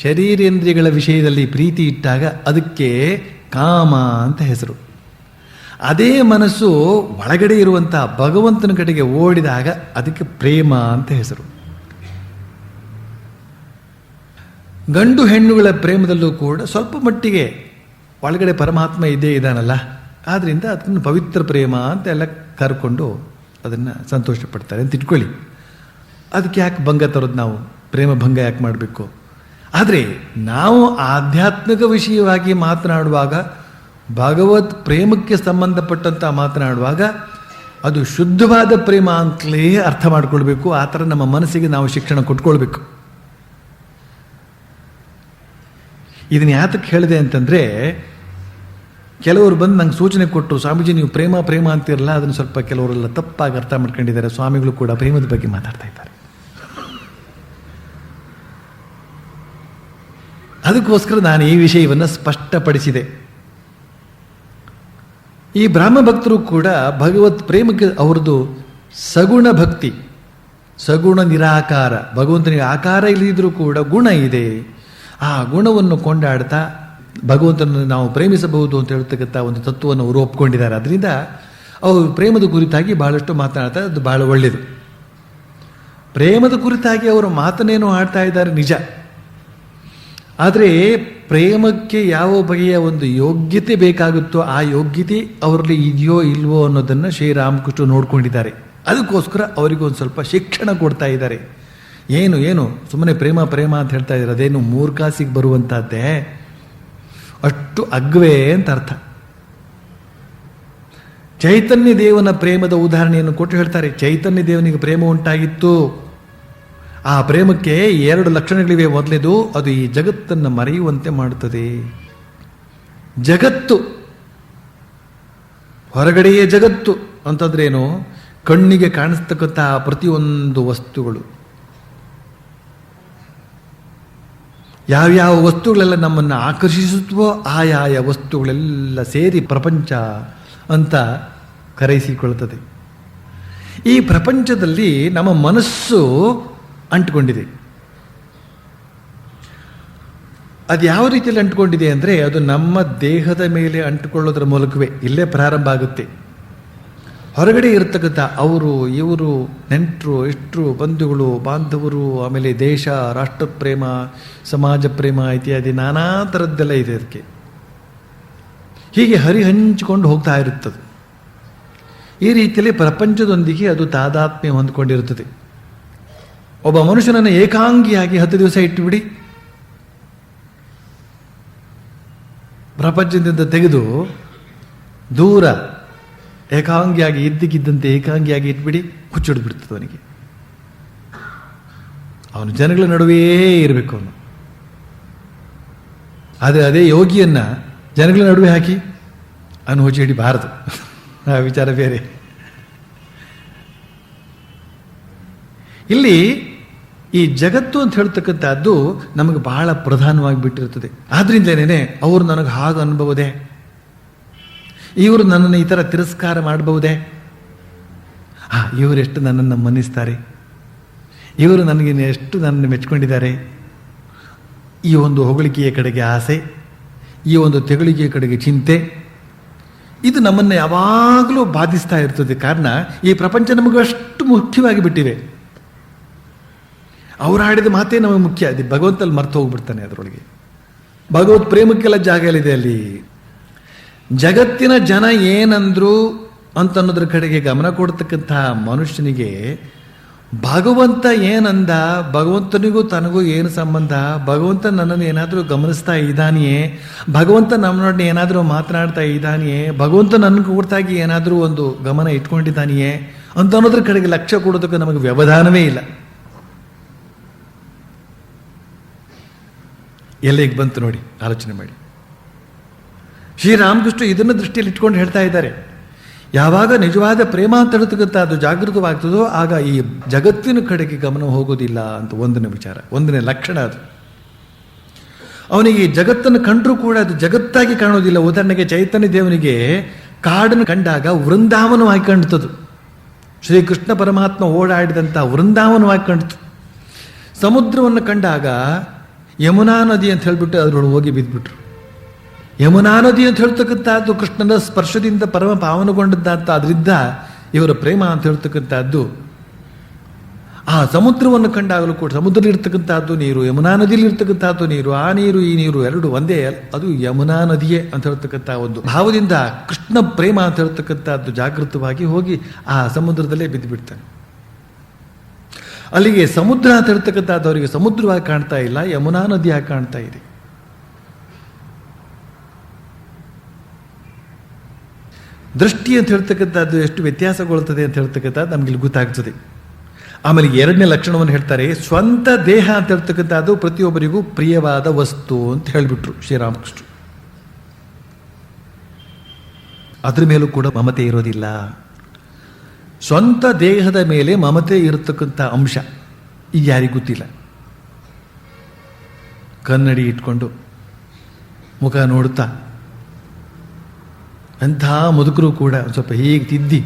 ಶರೀರೇಂದ್ರಿಯಗಳ ವಿಷಯದಲ್ಲಿ ಪ್ರೀತಿ ಇಟ್ಟಾಗ ಅದಕ್ಕೆ ಕಾಮ ಅಂತ ಹೆಸರು. ಅದೇ ಮನಸ್ಸು ಒಳಗಡೆ ಇರುವಂತಹ ಭಗವಂತನ ಕಡೆಗೆ ಓಡಿದಾಗ ಅದಕ್ಕೆ ಪ್ರೇಮ ಅಂತ ಹೆಸರು. ಗಂಡು ಹೆಣ್ಣುಗಳ ಪ್ರೇಮದಲ್ಲೂ ಕೂಡ ಸ್ವಲ್ಪ ಮಟ್ಟಿಗೆ ಒಳಗಡೆ ಪರಮಾತ್ಮ ಇದ್ದೇ ಇದ್ದಾನಲ್ಲ, ಆದ್ದರಿಂದ ಅದನ್ನು ಪವಿತ್ರ ಪ್ರೇಮ ಅಂತ ಎಲ್ಲ ಕರ್ಕೊಂಡು ಅದನ್ನು ಸಂತೋಷ ಪಡ್ತಾರೆ ಅಂತ ಇಟ್ಕೊಳ್ಳಿ. ಅದಕ್ಕೆ ಯಾಕೆ ಭಂಗ ತರೋದು? ನಾವು ಪ್ರೇಮ ಭಂಗ ಯಾಕೆ ಮಾಡಬೇಕು? ಆದರೆ ನಾವು ಆಧ್ಯಾತ್ಮಿಕ ವಿಷಯವಾಗಿ ಮಾತನಾಡುವಾಗ, ಭಗವತ್ ಪ್ರೇಮಕ್ಕೆ ಸಂಬಂಧಪಟ್ಟಂತ ಮಾತನಾಡುವಾಗ ಅದು ಶುದ್ಧವಾದ ಪ್ರೇಮ ಅಂತಲೇ ಅರ್ಥ ಮಾಡಿಕೊಳ್ಬೇಕು. ಆ ಥರ ನಮ್ಮ ಮನಸ್ಸಿಗೆ ನಾವು ಶಿಕ್ಷಣ ಕೊಟ್ಕೊಳ್ಬೇಕು. ಇದನ್ನ ಯಾತಕ್ಕೆ ಹೇಳಿದೆ ಅಂತಂದರೆ, ಕೆಲವರು ಬಂದು ನಂಗೆ ಸೂಚನೆ ಕೊಟ್ಟರು, ಸ್ವಾಮೀಜಿ ನೀವು ಪ್ರೇಮ ಪ್ರೇಮ ಅಂತಿರಲ್ಲ, ಅದನ್ನು ಸ್ವಲ್ಪ ಕೆಲವರೆಲ್ಲ ತಪ್ಪಾಗಿ ಅರ್ಥ ಮಾಡ್ಕೊಂಡಿದ್ದಾರೆ. ಸ್ವಾಮಿಗಳು ಕೂಡ ಪ್ರೇಮದ ಬಗ್ಗೆ ಮಾತಾಡ್ತಾ ಇದ್ದಾರೆ. ಅದಕ್ಕೋಸ್ಕರ ನಾನು ಈ ವಿಷಯವನ್ನು ಸ್ಪಷ್ಟಪಡಿಸಿದೆ. ಈ ಬ್ರಾಹ್ಮ ಭಕ್ತರು ಕೂಡ ಭಗವತ್ ಪ್ರೇಮಕ್ಕೆ ಅವರದು ಸಗುಣ ಭಕ್ತಿ, ಸಗುಣ ನಿರಾಕಾರ, ಭಗವಂತನಿಗೆ ಆಕಾರ ಇಲ್ಲದಿದ್ರೂ ಕೂಡ ಗುಣ ಇದೆ. ಆ ಗುಣವನ್ನು ಕೊಂಡಾಡ್ತಾ ಭಗವಂತನನ್ನು ನಾವು ಪ್ರೇಮಿಸಬಹುದು ಅಂತ ಹೇಳ್ತಕ್ಕಂಥ ಒಂದು ತತ್ವವನ್ನು ಅವರು ಒಪ್ಕೊಂಡಿದ್ದಾರೆ. ಅದರಿಂದ ಅವರು ಪ್ರೇಮದ ಕುರಿತಾಗಿ ಬಹಳಷ್ಟು ಮಾತನಾಡ್ತಾರೆ. ಅದು ಬಹಳ ಒಳ್ಳೆಯದು. ಪ್ರೇಮದ ಕುರಿತಾಗಿ ಅವರು ಮಾತನ್ನೇನು ಆಡ್ತಾ ಇದ್ದಾರೆ ನಿಜ, ಆದರೆ ಪ್ರೇಮಕ್ಕೆ ಯಾವ ಬಗೆಯ ಒಂದು ಯೋಗ್ಯತೆ ಬೇಕಾಗುತ್ತೋ ಆ ಯೋಗ್ಯತೆ ಅವರಲ್ಲಿ ಇದೆಯೋ ಇಲ್ವೋ ಅನ್ನೋದನ್ನು ಶ್ರೀರಾಮಕೃಷ್ಣ ನೋಡ್ಕೊಂಡಿದ್ದಾರೆ. ಅದಕ್ಕೋಸ್ಕರ ಅವರಿಗೆ ಒಂದು ಸ್ವಲ್ಪ ಶಿಕ್ಷಣ ಕೊಡ್ತಾ ಇದ್ದಾರೆ. ಏನು ಸುಮ್ಮನೆ ಪ್ರೇಮ ಪ್ರೇಮ ಅಂತ ಹೇಳ್ತಾ ಇದ್ದಾರೆ, ಅದೇನು ಮೂರ್ಖಾಸಿಗೆ ಬರುವಂತಹದ್ದೇ, ಅಷ್ಟು ಅಗ್ವೇ ಅಂತ ಅರ್ಥ. ಚೈತನ್ಯ ದೇವನ ಪ್ರೇಮದ ಉದಾಹರಣೆಯನ್ನು ಕೊಟ್ಟು ಹೇಳ್ತಾರೆ. ಚೈತನ್ಯ ದೇವನಿಗೆ ಪ್ರೇಮ ಉಂಟಾಗಿತ್ತು. ಆ ಪ್ರೇಮಕ್ಕೆ 2 ಲಕ್ಷಣಗಳಿವೆ. ಮೊದಲೇದು, ಅದು ಈ ಜಗತ್ತನ್ನು ಮರೆಯುವಂತೆ ಮಾಡುತ್ತದೆ. ಜಗತ್ತು, ಹೊರಗಡೆಯೇ ಜಗತ್ತು ಅಂತಂದ್ರೇನು? ಕಣ್ಣಿಗೆ ಕಾಣಿಸ್ತಕ್ಕಂಥ ಪ್ರತಿಯೊಂದು ವಸ್ತುಗಳು, ಯಾವ್ಯಾವ ವಸ್ತುಗಳೆಲ್ಲ ನಮ್ಮನ್ನು ಆಕರ್ಷಿಸುತ್ತವೋ ಆಯಾಯ ವಸ್ತುಗಳೆಲ್ಲ ಸೇರಿ ಪ್ರಪಂಚ ಅಂತ ಕರೆಯಿಸಿಕೊಳ್ಳುತ್ತದೆ. ಈ ಪ್ರಪಂಚದಲ್ಲಿ ನಮ್ಮ ಮನಸ್ಸು ಅಂಟುಕೊಂಡಿದೆ. ಅದು ಯಾವ ರೀತಿಯಲ್ಲಿ ಅಂಟುಕೊಂಡಿದೆ ಅಂದರೆ, ಅದು ನಮ್ಮ ದೇಹದ ಮೇಲೆ ಅಂಟುಕೊಳ್ಳೋದ್ರ ಮೂಲಕವೇ ಇಲ್ಲೇ ಪ್ರಾರಂಭ ಆಗುತ್ತೆ. ಹೊರಗಡೆ ಇರತಕ್ಕಂಥ ಅವರು ಇವರು ನೆಂಟರು ಇಷ್ಟರು ಬಂಧುಗಳು ಬಾಂಧವರು, ಆಮೇಲೆ ದೇಶ ರಾಷ್ಟ್ರ ಪ್ರೇಮ ಸಮಾಜ ಪ್ರೇಮ ಇತ್ಯಾದಿ ನಾನಾ ಥರದ್ದೆಲ್ಲ ಇದೆ. ಅದಕ್ಕೆ ಹೀಗೆ ಹರಿಹಂಚಿಕೊಂಡು ಹೋಗ್ತಾ ಇರುತ್ತದೆ. ಈ ರೀತಿಯಲ್ಲಿ ಪ್ರಪಂಚದೊಂದಿಗೆ ಅದು ತಾದಾತ್ಮ್ಯ ಹೊಂದಿಕೊಂಡಿರುತ್ತದೆ. ಒಬ್ಬ ಮನುಷ್ಯನನ್ನು ಏಕಾಂಗಿಯಾಗಿ 10 ದಿವಸ ಇಟ್ಟುಬಿಡಿ, ಪ್ರಪಂಚದಿಂದ ತೆಗೆದು ದೂರ ಏಕಾಂಗಿಯಾಗಿ ಇದ್ದಕ್ಕಿದ್ದಂತೆ ಏಕಾಂಗಿಯಾಗಿ ಇಟ್ಬಿಡಿ, ಹುಚ್ಚಿಡ್ಬಿಡ್ತದೆ ಅವನಿಗೆ. ಅವನು ಜನಗಳ ನಡುವೆಯೇ ಇರಬೇಕು ಅವನು. ಆದರೆ ಅದೇ ಯೋಗಿಯನ್ನ ಜನಗಳ ನಡುವೆ ಹಾಕಿ ಅವನು ಹುಚ್ಚಿ ಹಿಡಿಬಾರದು. ಆ ವಿಚಾರ ಬೇರೆ. ಇಲ್ಲಿ ಈ ಜಗತ್ತು ಅಂತ ಹೇಳ್ತಕ್ಕಂಥದ್ದು ನಮಗೆ ಬಹಳ ಪ್ರಧಾನವಾಗಿ ಬಿಟ್ಟಿರ್ತದೆ. ಆದ್ರಿಂದಲೇ ಅವರು ನನಗೆ ಹಾಗೆ ಅನ್ಬಹುದೇ, ಇವರು ನನ್ನನ್ನು ಈ ಥರ ತಿರಸ್ಕಾರ ಮಾಡಬಹುದೇ, ಇವರೆಷ್ಟು ನನ್ನನ್ನು ಮನ್ನಿಸ್ತಾರೆ, ಇವರು ನನಗೆ ಎಷ್ಟು ನನ್ನನ್ನು ಮೆಚ್ಕೊಂಡಿದ್ದಾರೆ, ಈ ಒಂದು ಹೊಗಳಿಕೆಯ ಕಡೆಗೆ ಆಸೆ, ಈ ಒಂದು ತೆಗಳಿಕೆಯ ಕಡೆಗೆ ಚಿಂತೆ, ಇದು ನಮ್ಮನ್ನು ಯಾವಾಗಲೂ ಬಾಧಿಸ್ತಾ ಇರ್ತದೆ. ಕಾರಣ ಈ ಪ್ರಪಂಚ ನಮಗೆ ಅಷ್ಟು ಮುಖ್ಯವಾಗಿ ಬಿಟ್ಟಿವೆ. ಅವರು ಆಡಿದ ಮಾತೇ ನಮಗೆ ಮುಖ್ಯ. ಅದು ಭಗವಂತಲ್ಲಿ ಮರ್ತು ಹೋಗ್ಬಿಡ್ತಾನೆ. ಅದರೊಳಗೆ ಭಗವತ್ ಪ್ರೇಮಕ್ಕೆಲ್ಲ ಜಾಗ ಇದೆ ಅಲ್ಲಿ. ಜಗತ್ತಿನ ಜನ ಏನಂದ್ರು ಅಂತನ್ನೋದ್ರ ಕಡೆಗೆ ಗಮನ ಕೊಡ್ತಕ್ಕಂಥ ಮನುಷ್ಯನಿಗೆ ಭಗವಂತ ಏನಂದ, ಭಗವಂತನಿಗೂ ತನಗೂ ಏನು ಸಂಬಂಧ, ಭಗವಂತ ನನ್ನನ್ನು ಏನಾದರೂ ಗಮನಿಸ್ತಾ ಇದ್ದಾನೆಯೇ, ಭಗವಂತ ನಮ್ಮನ್ನ ಏನಾದರೂ ಮಾತನಾಡ್ತಾ ಇದ್ದಾನೆಯೇ, ಭಗವಂತ ನನ್ನ ಕುರಿತಾಗಿ ಏನಾದರೂ ಒಂದು ಗಮನ ಇಟ್ಕೊಂಡಿದ್ದಾನೆಯೇ ಅಂತ ಅನ್ನೋದ್ರ ಕಡೆಗೆ ಲಕ್ಷ್ಯ ಕೊಡೋದಕ್ಕೆ ನಮಗೆ ವ್ಯವಧಾನವೇ ಇಲ್ಲ. ಎಲ್ಲಿಗೆ ಬಂತು ನೋಡಿ, ಆಲೋಚನೆ ಮಾಡಿ. ಶ್ರೀರಾಮಕೃಷ್ಣ ಇದನ್ನು ದೃಷ್ಟಿಯಲ್ಲಿ ಇಟ್ಕೊಂಡು ಹೇಳ್ತಾ ಇದ್ದಾರೆ, ಯಾವಾಗ ನಿಜವಾದ ಪ್ರೇಮ ಅಂತ ಹೇಳ್ತಕ್ಕಂಥ ಅದು ಜಾಗೃತವಾಗ್ತದೋ ಆಗ ಈ ಜಗತ್ತಿನ ಕಡೆಗೆ ಗಮನ ಹೋಗೋದಿಲ್ಲ ಅಂತ ಒಂದನೇ ವಿಚಾರ, ಒಂದನೇ ಲಕ್ಷಣ ಅದು. ಅವನಿಗೆ ಈ ಜಗತ್ತನ್ನು ಕಂಡರೂ ಕೂಡ ಅದು ಜಗತ್ತಾಗಿ ಕಾಣೋದಿಲ್ಲ. ಉದಾಹರಣೆಗೆ ಚೈತನ್ಯ ದೇವನಿಗೆ ಕಾಡನ್ನು ಕಂಡಾಗ ವೃಂದಾವನವಾಗಿ ಕಾಣ್ತದು. ಶ್ರೀಕೃಷ್ಣ ಪರಮಾತ್ಮ ಓಡಾಡಿದಂಥ ವೃಂದಾವನವಾಗಿ ಕಾಣ್ತು. ಸಮುದ್ರವನ್ನು ಕಂಡಾಗ ಯಮುನಾ ನದಿ ಅಂತ ಹೇಳ್ಬಿಟ್ಟು ಅದ್ರೊಳಗೆ ಹೋಗಿ ಬಿದ್ದುಬಿಟ್ರು. ಯಮುನಾ ನದಿ ಅಂತ ಹೇಳ್ತಕ್ಕಂಥದ್ದು ಕೃಷ್ಣನ ಸ್ಪರ್ಶದಿಂದ ಪರಮ ಪಾವನಗೊಂಡದ್ದಂತ, ಅದರಿಂದ ಇವರ ಪ್ರೇಮ ಅಂತ ಹೇಳ್ತಕ್ಕಂಥದ್ದು. ಆ ಸಮುದ್ರವನ್ನು ಕಂಡಾಗಲೂ ಕೂಡ ಸಮುದ್ರದಲ್ಲಿ ಇರ್ತಕ್ಕಂಥದ್ದು ನೀರು, ಯಮುನಾ ನದಿಯಲ್ಲಿ ಇರ್ತಕ್ಕಂಥದ್ದು ನೀರು, ಆ ನೀರು ಈ ನೀರು ಎರಡು ಒಂದೇ, ಅದು ಯಮುನಾ ನದಿಯೇ ಅಂತ ಹೇಳ್ತಕ್ಕಂಥ ಒಂದು ಭಾವದಿಂದ ಕೃಷ್ಣ ಪ್ರೇಮ ಅಂತ ಹೇಳ್ತಕ್ಕಂಥದ್ದು ಜಾಗೃತವಾಗಿ ಹೋಗಿ ಆ ಸಮುದ್ರದಲ್ಲೇ ಬಿದ್ದು ಬಿಡ್ತಾನೆ. ಅಲ್ಲಿಗೆ ಸಮುದ್ರ ಅಂತ ಹೇಳ್ತಕ್ಕಂಥದ್ದು ಅವರಿಗೆ ಸಮುದ್ರವಾಗಿ ಕಾಣ್ತಾ ಇಲ್ಲ, ಯಮುನಾ ನದಿಯಾಗಿ ಕಾಣ್ತಾ ಇದೆ. ದೃಷ್ಟಿ ಅಂತ ಹೇಳ್ತಕ್ಕಂಥದ್ದು ಎಷ್ಟು ವ್ಯತ್ಯಾಸಗೊಳ್ಳುತ್ತದೆ ಅಂತ ಹೇಳ್ತಕ್ಕಂಥದ್ದು ನಮ್ಗೆ ಇಲ್ಲಿ ಗೊತ್ತಾಗ್ತದೆ. ಆಮೇಲೆ ಎರಡನೇ ಲಕ್ಷಣವನ್ನು ಹೇಳ್ತಾರೆ, ಸ್ವಂತ ದೇಹ ಅಂತ ಹೇಳ್ತಕ್ಕಂಥದ್ದು ಪ್ರತಿಯೊಬ್ಬರಿಗೂ ಪ್ರಿಯವಾದ ವಸ್ತು ಅಂತ ಹೇಳಿಬಿಟ್ರು ಶ್ರೀರಾಮಕೃಷ್ಣ. ಅದ್ರ ಮೇಲೂ ಕೂಡ ಮಮತೆ ಇರೋದಿಲ್ಲ. ಸ್ವಂತ ದೇಹದ ಮೇಲೆ ಮಮತೆ ಇರತಕ್ಕಂಥ ಅಂಶ ಈಗ ಯಾರಿಗೂ ಗೊತ್ತಿಲ್ಲ. ಕನ್ನಡಿ ಇಟ್ಕೊಂಡು ಮುಖ ನೋಡುತ್ತಾ ಅಂಥ ಮುದುಕರು ಕೂಡ ಸ್ವಲ್ಪ ಹೀಗೆ ತಿದ್ದಿ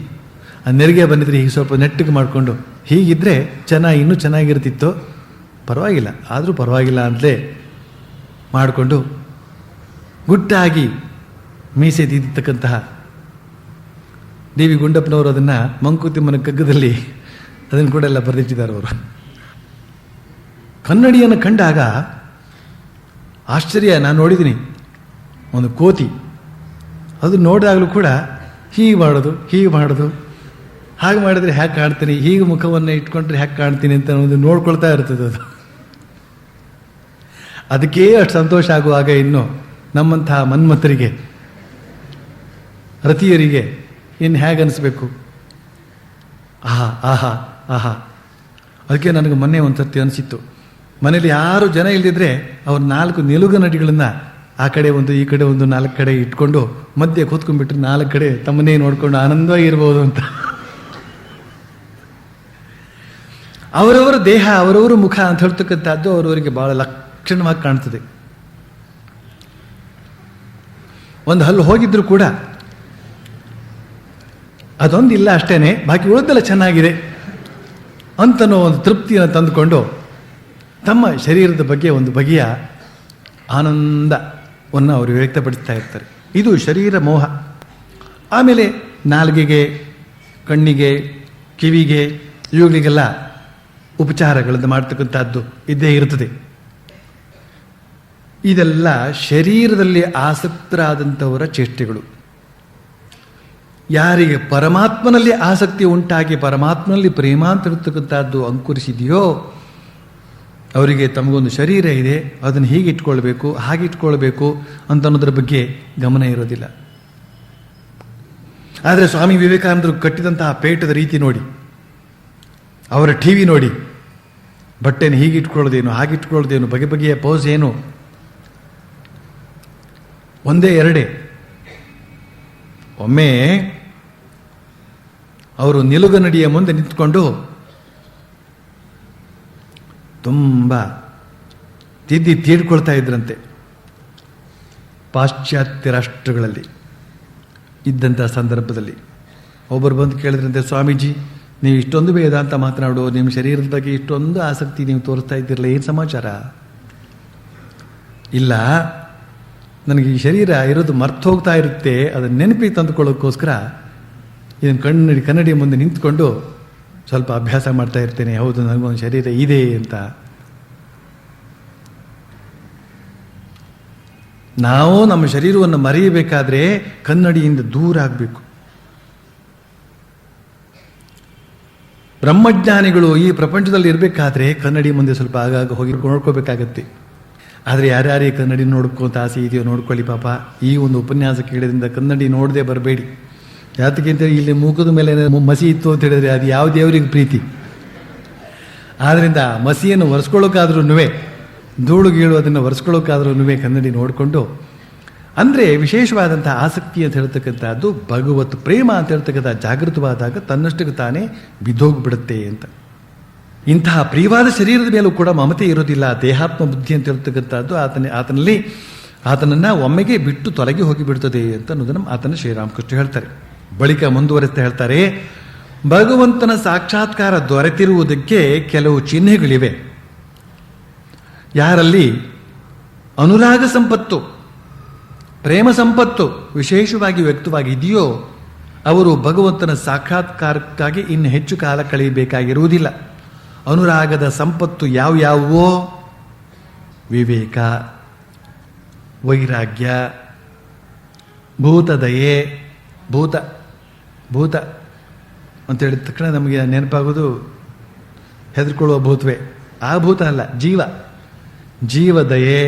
ಆ ನೆರಿಗೆ ಬಂದಿದ್ರೆ ಹೀಗೆ ಸ್ವಲ್ಪ ನೆಟ್ಟಿಗೆ ಮಾಡಿಕೊಂಡು ಹೀಗಿದ್ದರೆ ಇನ್ನೂ ಚೆನ್ನಾಗಿರ್ತಿತ್ತು. ಪರವಾಗಿಲ್ಲ, ಆದರೂ ಪರವಾಗಿಲ್ಲ ಅಂತಲೇ ಮಾಡಿಕೊಂಡು ಗುಟ್ಟಾಗಿ ಮೀಸೆ ತಿದ್ದತಕ್ಕಂತಹ ಡಿ ವಿ ಗುಂಡಪ್ಪನವರು ಅದನ್ನು ಮಂಕುತಿಮ್ಮನ ಕಗ್ಗದಲ್ಲಿ ಅದನ್ನು ಕೂಡ ಎಲ್ಲ ಬರೆದಿಟ್ಟಿದ್ದಾರೆ ಅವರು. ಕನ್ನಡಿಯನ್ನು ಕಂಡಾಗ ಆಶ್ಚರ್ಯ. ನಾನು ನೋಡಿದ್ದೀನಿ ಒಂದು ಕೋತಿ, ಅದು ನೋಡಿದಾಗಲೂ ಕೂಡ ಹೀಗೆ ಮಾಡೋದು ಹಾಗೆ ಮಾಡಿದ್ರೆ ಹ್ಯಾಕೆ ಕಾಣ್ತೀನಿ, ಹೀಗೆ ಮುಖವನ್ನು ಇಟ್ಕೊಂಡ್ರೆ ಹ್ಯಾಕೆ ಕಾಣ್ತೀನಿ ಅಂತ ಒಂದು ನೋಡ್ಕೊಳ್ತಾ ಇರ್ತದೆ ಅದು. ಅದಕ್ಕೇ ಅಷ್ಟು ಸಂತೋಷ ಆಗುವಾಗ ಇನ್ನು ನಮ್ಮಂತಹ ಮನ್ಮಥರಿಗೆ, ರತಿಯರಿಗೆ ಇನ್ನು ಹೇಗೆ ಅನಿಸ್ಬೇಕು. ಆಹಾ ಆಹಾ ಆಹಾ. ಅದಕ್ಕೆ ನನಗೆ ಮೊನ್ನೆ ಒಂದು ಸರ್ತಿ ಅನಿಸಿತ್ತು, ಮನೇಲಿ ಯಾರು ಜನ ಇಲ್ದಿದ್ರೆ ಅವ್ರ 4 ನಿಲುಗ ನಡಿಗಳನ್ನು ಆ ಕಡೆ ಒಂದು ಈ ಕಡೆ ಒಂದು 4 ಕಡೆ ಇಟ್ಕೊಂಡು ಮಧ್ಯೆ ಕೂತ್ಕೊಂಡ್ಬಿಟ್ರೆ 4 ಕಡೆ ತಮ್ಮನ್ನೇ ನೋಡ್ಕೊಂಡು ಆನಂದವಾಗಿ ಇರ್ಬೋದು ಅಂತ. ಅವರವರ ದೇಹ, ಅವರವರ ಮುಖ ಅಂತ ಹೇಳ್ತಕ್ಕಂಥದ್ದು ಅವರವರಿಗೆ ಬಹಳ ಲಕ್ಷಣವಾಗಿ ಕಾಣ್ತದೆ. ಒಂದು ಹಲ್ಲು ಹೋಗಿದ್ರು ಕೂಡ ಅದೊಂದಿಲ್ಲ ಅಷ್ಟೇನೆ, ಬಾಕಿ ಉಳಿದೆಲ್ಲ ಚೆನ್ನಾಗಿದೆ ಅಂತನೋ ಒಂದು ತೃಪ್ತಿಯನ್ನು ತಂದುಕೊಂಡು ತಮ್ಮ ಶರೀರದ ಬಗ್ಗೆ ಒಂದು ಬಗೆಯ ಆನಂದವನ್ನು ಅವರು ವ್ಯಕ್ತಪಡಿಸ್ತಾ ಇರ್ತಾರೆ. ಇದು ಶರೀರ ಮೋಹ. ಆಮೇಲೆ ನಾಲಿಗೆಗೆ, ಕಣ್ಣಿಗೆ, ಕಿವಿಗೆ, ಇವುಗಳಿಗೆಲ್ಲ ಉಪಚಾರಗಳನ್ನು ಮಾಡ್ತಕ್ಕಂಥದ್ದು ಇದ್ದೇ ಇರ್ತದೆ. ಇದೆಲ್ಲ ಶರೀರದಲ್ಲಿ ಆಸಕ್ತರಾದಂಥವರ ಚೇಷ್ಟೆಗಳು. ಯಾರಿಗೆ ಪರಮಾತ್ಮನಲ್ಲಿ ಆಸಕ್ತಿ ಉಂಟಾಗಿ ಪರಮಾತ್ಮನಲ್ಲಿ ಪ್ರೇಮ ಅಂತ ಇರ್ತಕ್ಕಂಥದ್ದು ಅಂಕುರಿಸಿದೆಯೋ ಅವರಿಗೆ ತಮಗೊಂದು ಶರೀರ ಇದೆ, ಅದನ್ನು ಹೀಗೆ ಇಟ್ಕೊಳ್ಬೇಕು ಹಾಗೆ ಇಟ್ಕೊಳ್ಬೇಕು ಅಂತ ಅನ್ನೋದ್ರ ಬಗ್ಗೆ ಗಮನ ಇರೋದಿಲ್ಲ. ಆದರೆ ಸ್ವಾಮಿ ವಿವೇಕಾನಂದರು ಕಟ್ಟಿದಂತಹ ಪೇಟದ ರೀತಿ ನೋಡಿ, ಅವರ ಟಿವಿ ನೋಡಿ, ಬಟ್ಟೆನ ಹೀಗೆ ಇಟ್ಕೊಳ್ಳೋದೇನು ಹಾಗೆ ಇಟ್ಕೊಳ್ಳೋದೇನು, ಬಗೆ ಬಗೆಯ ಪೋಸ್ ಏನು, ಒಂದೇ ಎರಡೇ. ಒಮ್ಮೆ ಅವರು ನಿಲುಗನಡಿಯ ಮುಂದೆ ನಿಂತ್ಕೊಂಡು ತುಂಬ ತೀಡ್ಕೊಳ್ತಾ ಇದ್ರಂತೆ. ಪಾಶ್ಚಾತ್ಯ ರಾಷ್ಟ್ರಗಳಲ್ಲಿ ಇದ್ದಂಥ ಸಂದರ್ಭದಲ್ಲಿ ಒಬ್ಬರು ಬಂದು ಕೇಳಿದ್ರಂತೆ, ಸ್ವಾಮೀಜಿ ನೀವು ಇಷ್ಟೊಂದು ವೇದಾಂತ ಮಾತನಾಡೋ, ನಿಮ್ಮ ಶರೀರದ ಬಗ್ಗೆ ಇಷ್ಟೊಂದು ಆಸಕ್ತಿ ನೀವು ತೋರಿಸ್ತಾ ಇದ್ದಿರಲ್ಲ, ಏನು ಸಮಾಚಾರ? ಇಲ್ಲ, ನನಗೆ ಈ ಶರೀರ ಇರೋದು ಮರ್ತು ಹೋಗ್ತಾ ಇರುತ್ತೆ, ಅದನ್ನು ನೆನಪಿಗೆ ತಂದುಕೊಳ್ಳೋಕ್ಕೋಸ್ಕರ ಇದನ್ನು ಕನ್ನಡಿ ಮುಂದೆ ನಿಂತ್ಕೊಂಡು ಸ್ವಲ್ಪ ಅಭ್ಯಾಸ ಮಾಡ್ತಾ ಇರ್ತೇನೆ. ಹೌದು, ನನಗೊಂದು ಶರೀರ ಇದೆ ಅಂತ. ನಾವು ನಮ್ಮ ಶರೀರವನ್ನು ಮರೆಯಬೇಕಾದ್ರೆ ಕನ್ನಡಿಯಿಂದ ದೂರ ಆಗಬೇಕು. ಬ್ರಹ್ಮಜ್ಞಾನಿಗಳು ಈ ಪ್ರಪಂಚದಲ್ಲಿ ಇರಬೇಕಾದ್ರೆ ಕನ್ನಡಿ ಮುಂದೆ ಸ್ವಲ್ಪ ಆಗಾಗ ಹೋಗಿ ನೋಡ್ಕೋಬೇಕಾಗತ್ತೆ. ಆದರೆ ಯಾರ್ಯಾರಿಗೆ ಕನ್ನಡಿ ನೋಡ್ಕೋತ ಆಸೆ ಇದೆಯೋ ನೋಡ್ಕೊಳ್ಳಿ ಪಾಪ. ಈ ಒಂದು ಉಪನ್ಯಾಸ ಕೇಳಿದ್ರಿಂದ ಕನ್ನಡಿ ನೋಡದೆ ಬರಬೇಡಿ. ಯಾತಕ್ಕೆ ಅಂತೇಳಿ ಇಲ್ಲಿ ಮೂಕದ ಮೇಲೆ ಮಸಿ ಇತ್ತು ಅಂತ ಹೇಳಿದ್ರೆ ಅದು ಯಾವ ದೇವರಿಗೆ ಪ್ರೀತಿ. ಆದ್ದರಿಂದ ಮಸಿಯನ್ನು ಒರೆಸ್ಕೊಳ್ಳೋಕ್ಕಾದ್ರೂ, ಧೂಳು ಗೀಳು ಅದನ್ನು ಒರೆಸ್ಕೊಳ್ಳೋಕ್ಕಾದ್ರೂ ಕನ್ನಡಿ ನೋಡಿಕೊಂಡು, ಅಂದರೆ ವಿಶೇಷವಾದಂಥ ಆಸಕ್ತಿ ಅಂತ ಹೇಳ್ತಕ್ಕಂಥದ್ದು ಭಗವತ್ ಪ್ರೇಮ ಅಂತ ಹೇಳ್ತಕ್ಕಂಥ ಜಾಗೃತವಾದಾಗ ತನ್ನಷ್ಟಕ್ಕೆ ತಾನೇ ಬಿದ್ದೋಗ್ಬಿಡುತ್ತೆ ಅಂತ. ಇಂತಹ ಪ್ರಿಯವಾದ ಶರೀರದ ಮೇಲೂ ಕೂಡ ಮಮತೆ ಇರೋದಿಲ್ಲ. ದೇಹಾತ್ಮ ಬುದ್ಧಿ ಅಂತ ಹೇಳ್ತಕ್ಕಂಥದ್ದು ಆತನನ್ನು ಒಮ್ಮೆಗೆ ಬಿಟ್ಟು ತೊಲಗಿ ಹೋಗಿಬಿಡ್ತದೆ ಅಂತ ಅನ್ನೋದನ್ನು ಆತನ ಶ್ರೀರಾಮಕೃಷ್ಣ ಹೇಳ್ತಾರೆ. ಬಳಿಕ ಮುಂದುವರೆಸ್ತಾ ಹೇಳ್ತಾರೆ, ಭಗವಂತನ ಸಾಕ್ಷಾತ್ಕಾರ ದೊರೆತಿರುವುದಕ್ಕೆ ಕೆಲವು ಚಿಹ್ನೆಗಳಿವೆ. ಯಾರಲ್ಲಿ ಅನುರಾಗ ಸಂಪತ್ತು, ಪ್ರೇಮ ಸಂಪತ್ತು ವಿಶೇಷವಾಗಿ ವ್ಯಕ್ತವಾಗಿದೆಯೋ ಅವರು ಭಗವಂತನ ಸಾಕ್ಷಾತ್ಕಾರಕ್ಕಾಗಿ ಇನ್ನು ಹೆಚ್ಚು ಕಾಲ ಕಳೆಯಬೇಕಾಗಿರುವುದಿಲ್ಲ. ಅನುರಾಗದ ಸಂಪತ್ತು ಯಾವ್ಯಾವುವೋ ವಿವೇಕ, ವೈರಾಗ್ಯ, ಭೂತದಯೆ. ಭೂತ ಅಂತ ಹೇಳಿದ ತಕ್ಷಣ ನಮಗೆ ನೆನಪಾಗೋದು ಹೆದರ್ಕೊಳ್ಳುವ ಭೂತವೇ. ಆ ಭೂತ ಅಲ್ಲ, ಜೀವದಯೆ,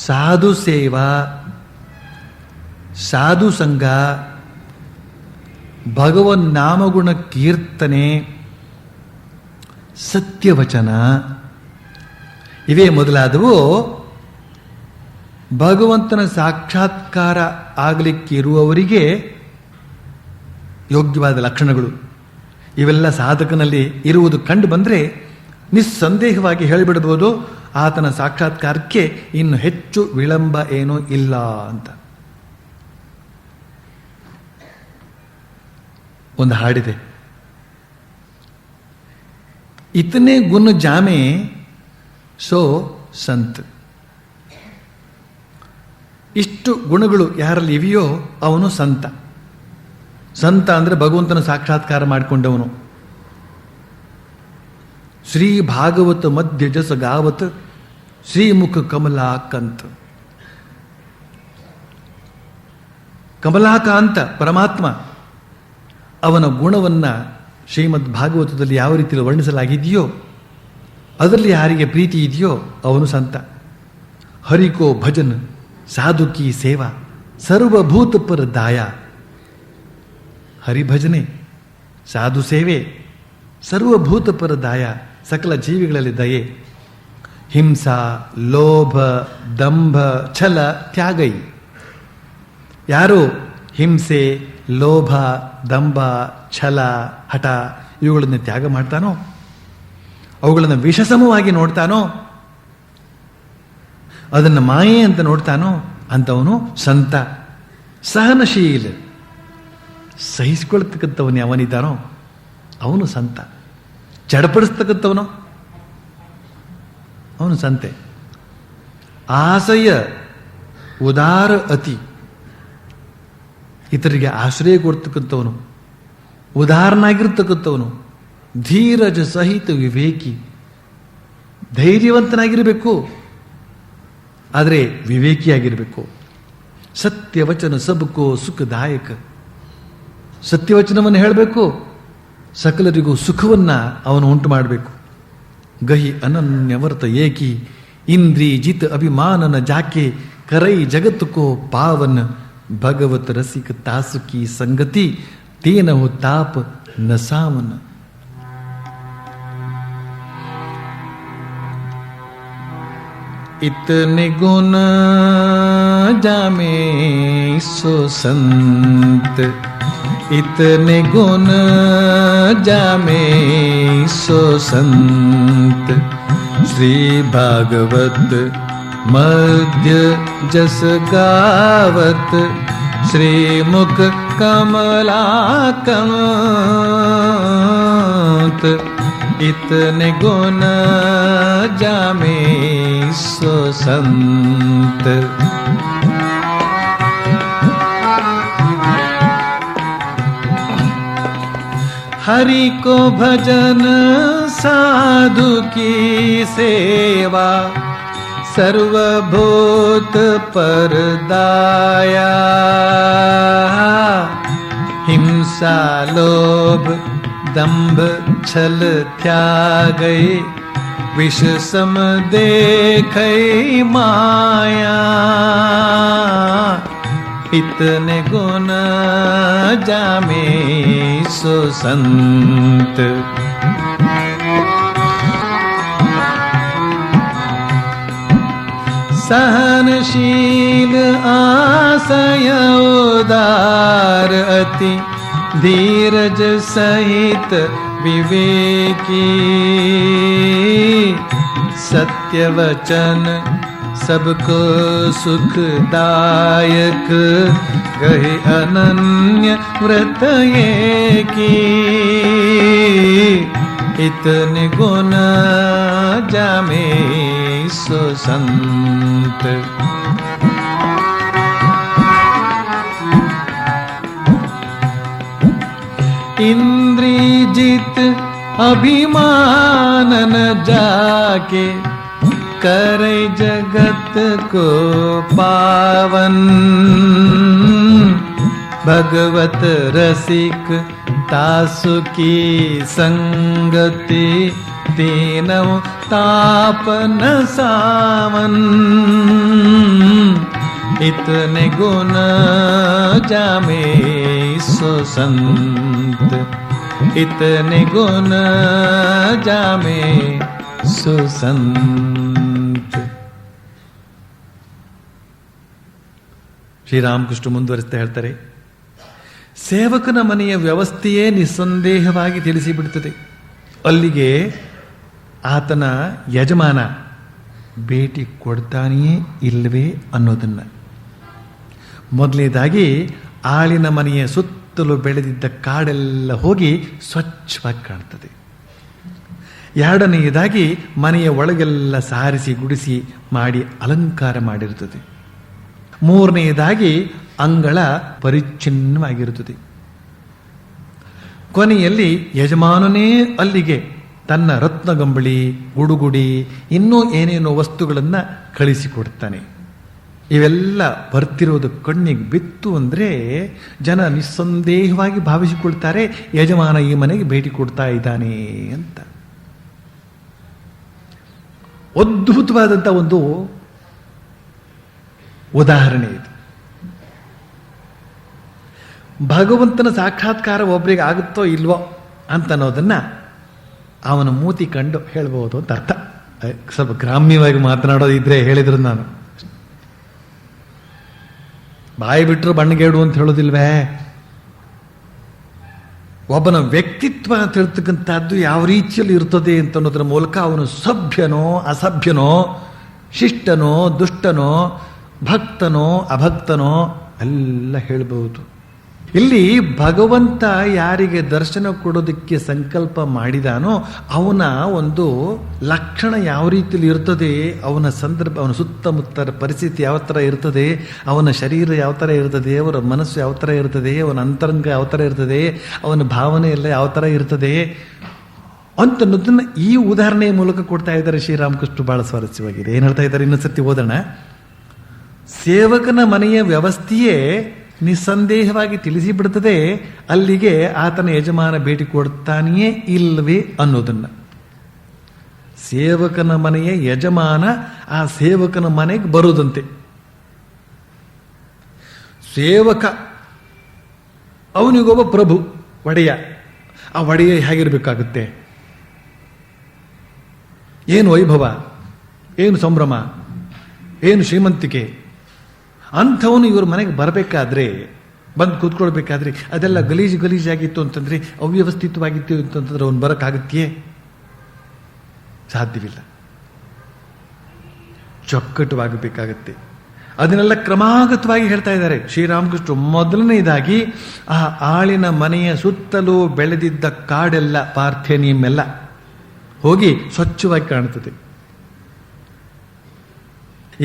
ಸಾಧು ಸೇವಾ, ಸಾಧು ಸಂಘ, ಭಗವನ್ ನಾಮಗುಣ ಕೀರ್ತನೆ, ಸತ್ಯವಚನ, ಇವೇ ಮೊದಲಾದವು ಭಗವಂತನ ಸಾಕ್ಷಾತ್ಕಾರ ಆಗಲಿಕ್ಕಿರುವವರಿಗೆ ಯೋಗ್ಯವಾದ ಲಕ್ಷಣಗಳು. ಇವೆಲ್ಲ ಸಾಧಕನಲ್ಲಿ ಇರುವುದು ಕಂಡು ಬಂದರೆ ನಿಸ್ಸಂದೇಹವಾಗಿ ಹೇಳಿಬಿಡಬಹುದು, ಆತನ ಸಾಕ್ಷಾತ್ಕಾರಕ್ಕೆ ಇನ್ನು ಹೆಚ್ಚು ವಿಳಂಬ ಏನೂ ಇಲ್ಲ ಅಂತ. ಒಂದು ಹಾಡಿದೆ, ಇತನೆ ಗುಣ ಜಾಮೆ ಸೋ ಸಂತ್. ಇಷ್ಟು ಗುಣಗಳು ಯಾರಲ್ಲಿ ಇವೆಯೋ ಅವನು ಸಂತ. ಸಂತ ಅಂದರೆ ಭಗವಂತನ ಸಾಕ್ಷಾತ್ಕಾರ ಮಾಡಿಕೊಂಡವನು. ಶ್ರೀ ಭಾಗವತ ಮಧ್ಯ ಜಸ ಗಾವತ್ ಶ್ರೀಮುಖ ಕಮಲಾಕಂತ. ಕಮಲಾಕಾಂತ ಪರಮಾತ್ಮ, ಅವನ ಗುಣವನ್ನು ಶ್ರೀಮದ್ ಭಾಗವತದಲ್ಲಿ ಯಾವ ರೀತಿಯಲ್ಲಿ ವರ್ಣಿಸಲಾಗಿದೆಯೋ ಅದರಲ್ಲಿ ಯಾರಿಗೆ ಪ್ರೀತಿ ಇದೆಯೋ ಅವನು ಸಂತ. ಹರಿಕೋ ಭಜನ್ ಸಾಧು ಕಿ ಸೇವಾ ಸರ್ವಭೂತ ಪರ ದಾಯ. ಹರಿಭಜನೆ, ಸಾಧು ಸೇವೆ, ಸರ್ವಭೂತ ಪರ ದಾಯ, ಸಕಲ ಜೀವಿಗಳಲ್ಲಿ ದಯೆ. ಹಿಂಸಾ, ಲೋಭ, ದಂಭ, ಛಲ ತ್ಯಾಗೈ. ಯಾರು ಹಿಂಸೆ, ಲೋಭ, ದಂಭ, ಛಲ, ಹಠ ಇವುಗಳನ್ನು ತ್ಯಾಗ ಮಾಡ್ತಾನೋ, ಅವುಗಳನ್ನು ವಿಷಸಮವಾಗಿ ನೋಡ್ತಾನೋ, ಅದನ್ನು ಮಾಯೆ ಅಂತ ನೋಡ್ತಾನೋ ಅಂತವನು ಸಂತ. ಸಹನಶೀಲ, ಸಹಿಸಿಕೊಳ್ತಕ್ಕಂಥವನು ಯಾವನಿದ್ದಾನೋ ಅವನು ಸಂತ. ಚಡಪಡಿಸ್ತಕ್ಕಂಥವನು ಅವನು ಸಂತೆ. ಆಸಯ ಉದಾರ ಅತಿ, ಇತರಿಗೆ ಆಶ್ರಯ ಕೊಡ್ತಕ್ಕಂಥವನು, ಉದಾರನಾಗಿರ್ತಕ್ಕಂಥವನು. ಧೀರಜ ಸಹಿತ ವಿವೇಕಿ, ಧೈರ್ಯವಂತನಾಗಿರಬೇಕು ಆದರೆ ವಿವೇಕಿಯಾಗಿರಬೇಕು. ಸತ್ಯವಚನ ಸಬಕೋ ಸುಖದಾಯಕ, ಸತ್ಯವಚನವನ್ನು ಹೇಳಬೇಕು, ಸಕಲರಿಗೂ ಸುಖವನ್ನ ಅವನು ಉಂಟು ಮಾಡಬೇಕು. ಗಹಿ ಅನನ್ಯವರ್ತ ಏಕಿ ಇಂದ್ರಿ ಜಿತ್ ಅಭಿಮಾನನ ಜಾಕೆ ಕರೈ ಜಗತ್ತುಕೋ ಪಾವನ್ ಭಗವತ್ ರಸಿಕ ತಾಸುಕಿ ಸಂಗತಿ ತೇನಹು ತಾಪ ನಸಾವನ. इतने गुण जामे सो संत, इतने गुण जामे सो संत. श्री भागवत मध्य जस गावत श्रीमुख कमलाकांत. इतने गुण जामे सो संत. हरि को भजन साधु की सेवा सर्वभूत पर दाया. हिंसा लोभ दंभ छल त्यागै विष सम देखै माया. इतने गुण जामे सो संत. सहनशील आसय उदार अति धीरज सहित विवेकी. सत्य वचन सबको सुखदायक गहे अनन्य व्रत की. इतने गुण जामे सो संत. इंद्री जित अभिमान न जाके करे जगत को पावन. भगवत रसिक तासु की संगति तीनों ताप न सावन. इतने गुण जामे सो संत. इतने गुण जामे सो संत. ಶ್ರೀರಾಮಕೃಷ್ಣ ಮುಂದುವರಿಸ್ತಾ ಹೇಳ್ತಾರೆ, ಸೇವಕನ ಮನೆಯ ವ್ಯವಸ್ಥೆಯೇ ನಿಸ್ಸಂದೇಹವಾಗಿ ತಿಳಿಸಿಬಿಡುತ್ತದೆ. ಅಲ್ಲಿಗೆ ಆತನ ಯಜಮಾನ ಭೇಟಿ ಕೊಡ್ತಾನೆಯೇ ಇಲ್ಲವೇ ಅನ್ನೋದನ್ನು. ಮೊದಲನೇದಾಗಿ ಆಳಿನ ಮನೆಯ ಸುತ್ತಲೂ ಬೆಳೆದಿದ್ದ ಕಾಡೆಲ್ಲ ಹೋಗಿ ಸ್ವಚ್ಛವಾಗಿ ಕಾಣ್ತದೆ. ಎರಡನೆಯದಾಗಿ ಮನೆಯ ಒಳಗೆಲ್ಲ ಸಾರಿಸಿ ಗುಡಿಸಿ ಮಾಡಿ ಅಲಂಕಾರ ಮಾಡಿರುತ್ತದೆ. ಮೂರನೆಯದಾಗಿ ಅಂಗಳ ಪರಿಚ್ಛಿನ್ನವಾಗಿರುತ್ತದೆ. ಕೊನೆಯಲ್ಲಿ ಯಜಮಾನನೇ ಅಲ್ಲಿಗೆ ತನ್ನ ರತ್ನಗಂಬಳಿ, ಗುಡುಗುಡಿ, ಇನ್ನೂ ಏನೇನೋ ವಸ್ತುಗಳನ್ನು ಕಳಿಸಿಕೊಡ್ತಾನೆ. ಇವೆಲ್ಲ ಬರ್ತಿರೋದು ಕಣ್ಣಿಗೆ ಬಿತ್ತು ಅಂದರೆ ಜನ ನಿಸ್ಸಂದೇಹವಾಗಿ ಭಾವಿಸಿಕೊಳ್ತಾರೆ, ಯಜಮಾನ ಈ ಮನೆಗೆ ಭೇಟಿ ಕೊಡ್ತಾ ಇದ್ದಾನೆ ಅಂತ. ಅದ್ಭುತವಾದಂಥ ಒಂದು ಉದಾಹರಣೆ ಇದು. ಭಗವಂತನ ಸಾಕ್ಷಾತ್ಕಾರ ಒಬ್ಬರಿಗೆ ಆಗುತ್ತೋ ಇಲ್ವೋ ಅಂತ ಅನ್ನೋದನ್ನ ಅವನ ಮೂತಿ ಕಂಡು ಹೇಳ್ಬೋದು ಅಂತ ಅರ್ಥ. ಸ್ವಲ್ಪ ಗ್ರಾಮ್ಯವಾಗಿ ಮಾತನಾಡೋದಿದ್ರೆ ಹೇಳಿದ್ರು ನಾನು. ಬಾಯಿ ಬಿಟ್ಟರು ಬಣ್ಣಗೇಡು ಅಂತ ಹೇಳೋದಿಲ್ವೇ? ಒಬ್ಬನ ವ್ಯಕ್ತಿತ್ವ ಅಂತ ಹೇಳ್ತಕ್ಕಂಥದ್ದು ಯಾವ ರೀತಿಯಲ್ಲಿ ಇರ್ತದೆ ಅಂತ ಅನ್ನೋದ್ರ ಮೂಲಕ ಅವನು ಸಭ್ಯನೋ ಅಸಭ್ಯನೋ, ಶಿಷ್ಟನೋ ದುಷ್ಟನೋ, ಭಕ್ತನೋ ಅಭಕ್ತನೋ ಎಲ್ಲ ಹೇಳ್ಬಹುದು. ಇಲ್ಲಿ ಭಗವಂತ ಯಾರಿಗೆ ದರ್ಶನ ಕೊಡೋದಕ್ಕೆ ಸಂಕಲ್ಪ ಮಾಡಿದಾನೋ ಅವನ ಒಂದು ಲಕ್ಷಣ ಯಾವ ರೀತಿಯಲ್ಲಿ ಇರ್ತದೆ, ಅವನ ಸಂದರ್ಭ, ಅವನ ಸುತ್ತಮುತ್ತ ಪರಿಸ್ಥಿತಿ ಯಾವ ಥರ ಇರ್ತದೆ, ಅವನ ಶರೀರ ಯಾವ ಥರ ಇರ್ತದೆ, ಅವರ ಮನಸ್ಸು ಯಾವ ಥರ ಇರ್ತದೆ, ಅವನ ಅಂತರಂಗ ಯಾವ ಥರ ಇರ್ತದೆ, ಅವನ ಭಾವನೆ ಎಲ್ಲ ಯಾವ ಥರ ಇರ್ತದೆ ಅಂತನ್ನೋದನ್ನ ಈ ಉದಾಹರಣೆಯ ಮೂಲಕ ಕೊಡ್ತಾ ಇದ್ದಾರೆ ಶ್ರೀರಾಮಕೃಷ್ಣ. ಬಹಳ ಸ್ವಾರಸ್ಯವಾಗಿದೆ. ಏನು ಹೇಳ್ತಾ ಇದ್ದಾರೆ ಇನ್ನೊಂದ್ಸತಿ ಓದೋಣ. ಸೇವಕನ ಮನೆಯ ವ್ಯವಸ್ಥೆಯೇ ನಿಸ್ಸಂದೇಹವಾಗಿ ತಿಳಿಸಿಬಿಡುತ್ತದೆ ಅಲ್ಲಿಗೆ ಆತನ ಯಜಮಾನ ಭೇಟಿ ಕೊಡ್ತಾನೆಯೇ ಇಲ್ಲವೇ ಅನ್ನೋದನ್ನ. ಸೇವಕನ ಮನೆಯ ಯಜಮಾನ ಆ ಸೇವಕನ ಮನೆಗೆ ಬರುವುದಂತೆ. ಸೇವಕ ಅವನಿಗೊಬ್ಬ ಪ್ರಭು, ಒಡೆಯ. ಆ ಒಡೆಯ ಹೇಗಿರ್ಬೇಕಾಗುತ್ತೆ? ಏನು ವೈಭವ, ಏನು ಸಂಭ್ರಮ, ಏನು ಶ್ರೀಮಂತಿಕೆ. ಅಂಥವನು ಇವ್ರ ಮನೆಗೆ ಬರಬೇಕಾದ್ರೆ, ಬಂದು ಕೂತ್ಕೊಳ್ಬೇಕಾದ್ರೆ ಅದೆಲ್ಲ ಗಲೀಜಾಗಿತ್ತು ಅಂತಂದ್ರೆ, ಅವ್ಯವಸ್ಥಿತವಾಗಿತ್ತು ಅಂತಂದ್ರೆ ಅವನು ಬರೋಕ್ಕಾಗತ್ತೆಯೇ? ಸಾಧ್ಯವಿಲ್ಲ. ಚೊಕ್ಕಟವಾಗಬೇಕಾಗತ್ತೆ. ಅದನ್ನೆಲ್ಲ ಕ್ರಮಾಗತವಾಗಿ ಹೇಳ್ತಾ ಇದ್ದಾರೆ ಶ್ರೀರಾಮಕೃಷ್ಣ. ಮೊದಲನೇದಾಗಿ ಆ ಆಳಿನ ಮನೆಯ ಸುತ್ತಲೂ ಬೆಳೆದಿದ್ದ ಕಾಡೆಲ್ಲ, ಪಾರ್ಥೇನಿಯಂ ಎಲ್ಲ ಹೋಗಿ ಸ್ವಚ್ಛವಾಗಿ ಕಾಣುತ್ತದೆ.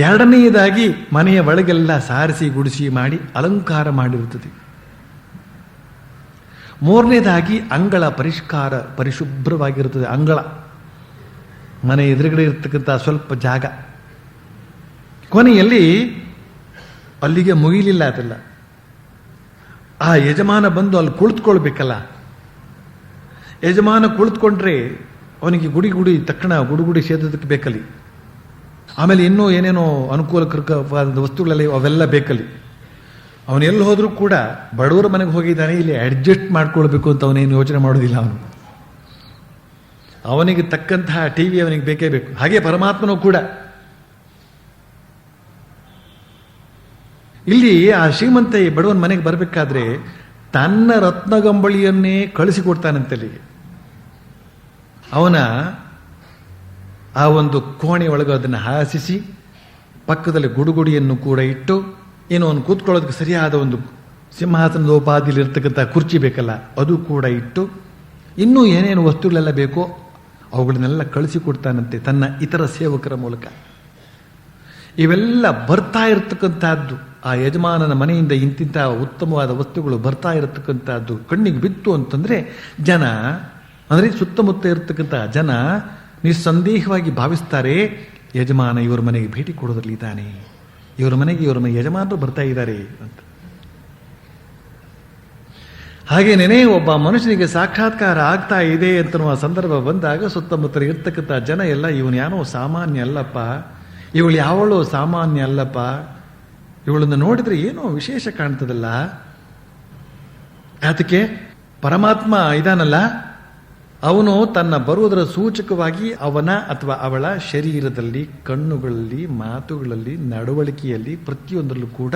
ಎರಡನೆಯದಾಗಿ ಮನೆಯ ಒಳಗೆಲ್ಲ ಸಾರಿಸಿ ಗುಡಿಸಿ ಮಾಡಿ ಅಲಂಕಾರ ಮಾಡಿರುತ್ತದೆ. ಮೂರನೇದಾಗಿ ಅಂಗಳ ಪರಿಶುಭ್ರವಾಗಿರುತ್ತದೆ. ಅಂಗಳ, ಮನೆ ಎದುರುಗಡೆ ಇರತಕ್ಕಂಥ ಸ್ವಲ್ಪ ಜಾಗ. ಕೊನೆಯಲ್ಲಿ ಅಲ್ಲಿಗೆ ಮುಗಿಲಿಲ್ಲ ಅದೆಲ್ಲ. ಆ ಯಜಮಾನ ಬಂದು ಅಲ್ಲಿ ಕುಳಿತುಕೊಳ್ಬೇಕಲ್ಲ. ಯಜಮಾನ ಕುಳಿತುಕೊಂಡ್ರೆ ಅವನಿಗೆ ಗುಡಿ ತಕ್ಷಣ ಗುಡುಗುಡಿ ಸೇದೋದಕ್ಕೆ ಬೇಕಲ್ಲಿ. ಆಮೇಲೆ ಇನ್ನೂ ಏನೇನೋ ಅನುಕೂಲಕರವಾದ ವಸ್ತುಗಳಲ್ಲಿ ಅವೆಲ್ಲ ಬೇಕಲ್ಲಿ. ಅವನೆಲ್ಲಿ ಹೋದ್ರೂ ಕೂಡ ಬಡವರ ಮನೆಗೆ ಹೋಗಿದ್ದಾನೆ, ಇಲ್ಲಿ ಅಡ್ಜಸ್ಟ್ ಮಾಡ್ಕೊಳ್ಬೇಕು ಅಂತ ಅವನೇನು ಯೋಚನೆ ಮಾಡೋದಿಲ್ಲ. ಅವನಿಗೆ ತಕ್ಕಂತಹ ಟಿವಿ ಅವನಿಗೆ ಬೇಕೇ ಬೇಕು. ಹಾಗೆ ಪರಮಾತ್ಮನೂ ಕೂಡ ಇಲ್ಲಿ ಆ ಶ್ರೀಮಂತ ಬಡವನ ಮನೆಗೆ ಬರಬೇಕಾದ್ರೆ ತನ್ನ ರತ್ನಗಂಬಳಿಯನ್ನೇ ಕಳಿಸಿಕೊಡ್ತಾನಂತಲ್ಲಿಗೆ. ಅವನ ಆ ಒಂದು ಕೋಣೆ ಒಳಗೆ ಅದನ್ನು ಹಾಸಿಸಿ, ಪಕ್ಕದಲ್ಲಿ ಗುಡುಗುಡಿಯನ್ನು ಕೂಡ ಇಟ್ಟು, ಏನು ಅವನು ಕೂತ್ಕೊಳ್ಳೋದಕ್ಕೆ ಸರಿಯಾದ ಒಂದು ಸಿಂಹಾಸನದ ಉಪಾಧಿಯಲ್ಲಿ ಇರ್ತಕ್ಕಂಥ ಕುರ್ಚಿ ಬೇಕಲ್ಲ, ಅದು ಕೂಡ ಇಟ್ಟು, ಇನ್ನೂ ಏನೇನು ವಸ್ತುಗಳೆಲ್ಲ ಬೇಕೋ ಅವುಗಳನ್ನೆಲ್ಲ ಕಳಿಸಿಕೊಡ್ತಾನಂತೆ ತನ್ನ ಇತರ ಸೇವಕರ ಮೂಲಕ. ಇವೆಲ್ಲ ಬರ್ತಾ ಇರತಕ್ಕಂಥದ್ದು ಆ ಯಜಮಾನನ ಮನೆಯಿಂದ ಇಂತಿಂಥ ಉತ್ತಮವಾದ ವಸ್ತುಗಳು ಬರ್ತಾ ಇರತಕ್ಕಂಥದ್ದು ಕಣ್ಣಿಗೆ ಬಿತ್ತು ಅಂತಂದ್ರೆ ಜನ, ಅಂದರೆ ಸುತ್ತಮುತ್ತ ಇರತಕ್ಕಂಥ ಜನ ನಿಸ್ಸಂದೇಹವಾಗಿ ಭಾವಿಸ್ತಾರೆ, ಯಜಮಾನ ಇವ್ರ ಮನೆಗೆ ಭೇಟಿ ಕೊಡೋದ್ರಲ್ಲಿ ಇದ್ದಾನೆ, ಇವ್ರ ಮನೆಗೆ ಯಜಮಾನರು ಬರ್ತಾ ಇದ್ದಾರೆ ಅಂತ. ಹಾಗೇನೇ ಒಬ್ಬ ಮನುಷ್ಯನಿಗೆ ಸಾಕ್ಷಾತ್ಕಾರ ಆಗ್ತಾ ಇದೆ ಅಂತನ್ನುವ ಸಂದರ್ಭ ಬಂದಾಗ ಸುತ್ತಮುತ್ತ ಇರ್ತಕ್ಕಂಥ ಜನ ಎಲ್ಲ, ಇವನು ಯಾನೋ ಸಾಮಾನ್ಯ ಅಲ್ಲಪ್ಪ, ಇವಳು ಯಾವಳು ಸಾಮಾನ್ಯ ಅಲ್ಲಪ್ಪ, ಇವಳನ್ನು ನೋಡಿದ್ರೆ ಏನೋ ವಿಶೇಷ ಕಾಣ್ತದಲ್ಲ, ಅದಕ್ಕೆ ಪರಮಾತ್ಮ ಇದಾನಲ್ಲ, ಅವನು ತನ್ನ ಬರುವುದರ ಸೂಚಕವಾಗಿ ಅವನ ಅಥವಾ ಅವಳ ಶರೀರದಲ್ಲಿ, ಕಣ್ಣುಗಳಲ್ಲಿ, ಮಾತುಗಳಲ್ಲಿ, ನಡವಳಿಕೆಯಲ್ಲಿ ಪ್ರತಿಯೊಂದರಲ್ಲೂ ಕೂಡ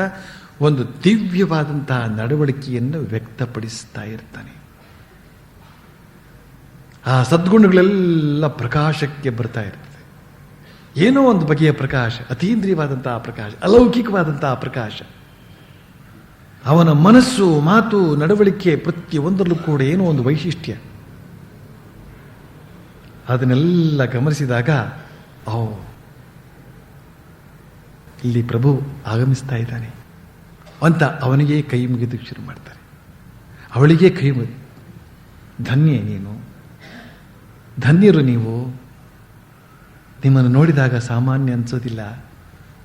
ಒಂದು ದಿವ್ಯವಾದಂತಹ ನಡವಳಿಕೆಯನ್ನು ವ್ಯಕ್ತಪಡಿಸ್ತಾ ಇರ್ತಾನೆ. ಆ ಸದ್ಗುಣಗಳೆಲ್ಲ ಪ್ರಕಾಶಕ್ಕೆ ಬರ್ತಾ ಇರ್ತದೆ. ಏನೋ ಒಂದು ಬಗೆಯ ಪ್ರಕಾಶ, ಅತೀಂದ್ರಿಯವಾದಂತಹ ಪ್ರಕಾಶ, ಅಲೌಕಿಕವಾದಂತಹ ಪ್ರಕಾಶ. ಅವನ ಮನಸ್ಸು, ಮಾತು, ನಡವಳಿಕೆ ಪ್ರತಿಯೊಂದರಲ್ಲೂ ಕೂಡ ಏನೋ ಒಂದು ವೈಶಿಷ್ಟ್ಯ. ಅದನ್ನೆಲ್ಲ ಗಮನಿಸಿದಾಗ ಓ, ಇಲ್ಲಿ ಪ್ರಭು ಆಗಮಿಸ್ತಾ ಇದ್ದಾನೆ ಅಂತ ಅವನಿಗೆ ಕೈ ಮುಗಿದು ಶುರು ಮಾಡ್ತಾರೆ. ಅವಳಿಗೆ ಕೈ ಮುಗಿದು, ಧನ್ಯೆ ನೀನು, ಧನ್ಯರು ನೀವು, ನಿಮ್ಮನ್ನು ನೋಡಿದಾಗ ಸಾಮಾನ್ಯ ಅನಿಸೋದಿಲ್ಲ,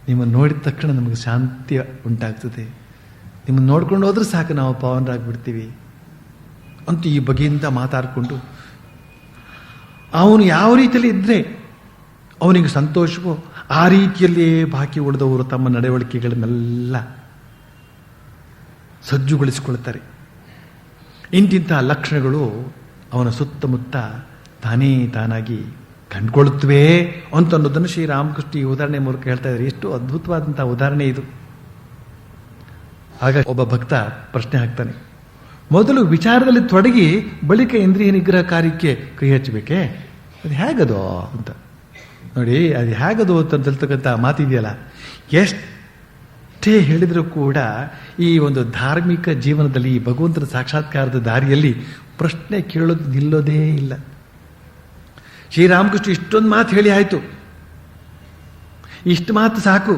ನಿಮ್ಮನ್ನು ನೋಡಿದ ತಕ್ಷಣ ನಮಗೆ ಶಾಂತಿ ಉಂಟಾಗ್ತದೆ, ನಿಮ್ಮನ್ನು ನೋಡ್ಕೊಂಡು ಹೋದ್ರೆ ಸಾಕು ನಾವು ಪಾವನರಾಗ್ಬಿಡ್ತೀವಿ ಅಂತೂ ಈ ಬಗೆಯಿಂದ ಮಾತಾಡಿಕೊಂಡು ಅವನು ಯಾವ ರೀತಿಯಲ್ಲಿ ಇದ್ದರೆ ಅವನಿಗೆ ಸಂತೋಷವೋ ಆ ರೀತಿಯಲ್ಲಿಯೇ ಬಾಕಿ ಉಳಿದವರು ತಮ್ಮ ನಡವಳಿಕೆಗಳನ್ನೆಲ್ಲ ಸಜ್ಜುಗೊಳಿಸಿಕೊಳ್ತಾರೆ. ಇಂತಿಂಥ ಲಕ್ಷಣಗಳು ಅವನ ಸುತ್ತಮುತ್ತ ತಾನಾಗಿ ಕಂಡುಕೊಳ್ಳುತ್ತವೆ ಅಂತ ಅನ್ನೋದನ್ನು ಶ್ರೀರಾಮಕೃಷ್ಣ ಈ ಉದಾಹರಣೆ ಮೂಲಕ ಹೇಳ್ತಾ ಇದ್ದಾರೆ. ಎಷ್ಟು ಅದ್ಭುತವಾದಂಥ ಉದಾಹರಣೆ ಇದು. ಆಗ ಒಬ್ಬ ಭಕ್ತ ಪ್ರಶ್ನೆ ಹಾಕ್ತಾನೆ, ಮೊದಲು ವಿಚಾರದಲ್ಲಿ ತೊಡಗಿ ಬಳಿಕ ಇಂದ್ರಿಯ ನಿಗ್ರಹ ಕಾರ್ಯಕ್ಕೆ ಕೈ ಹಚ್ಚಬೇಕೆ, ಅದು ಹೇಗದು ಅಂತ. ನೋಡಿ, ಅದು ಹೇಗದು ಅಂತಕ್ಕಂಥ ಮಾತಿದೆಯಲ್ಲ, ಎಷ್ಟೇ ಹೇಳಿದರೂ ಕೂಡ ಈ ಒಂದು ಧಾರ್ಮಿಕ ಜೀವನದಲ್ಲಿ ಈ ಭಗವಂತನ ಸಾಕ್ಷಾತ್ಕಾರದ ದಾರಿಯಲ್ಲಿ ಪ್ರಶ್ನೆ ಕೇಳೋದು ನಿಲ್ಲೋದೇ ಇಲ್ಲ. ಶ್ರೀರಾಮಕೃಷ್ಣ ಇಷ್ಟೊಂದು ಮಾತು ಹೇಳಿ ಆಯಿತು, ಇಷ್ಟು ಮಾತು ಸಾಕು.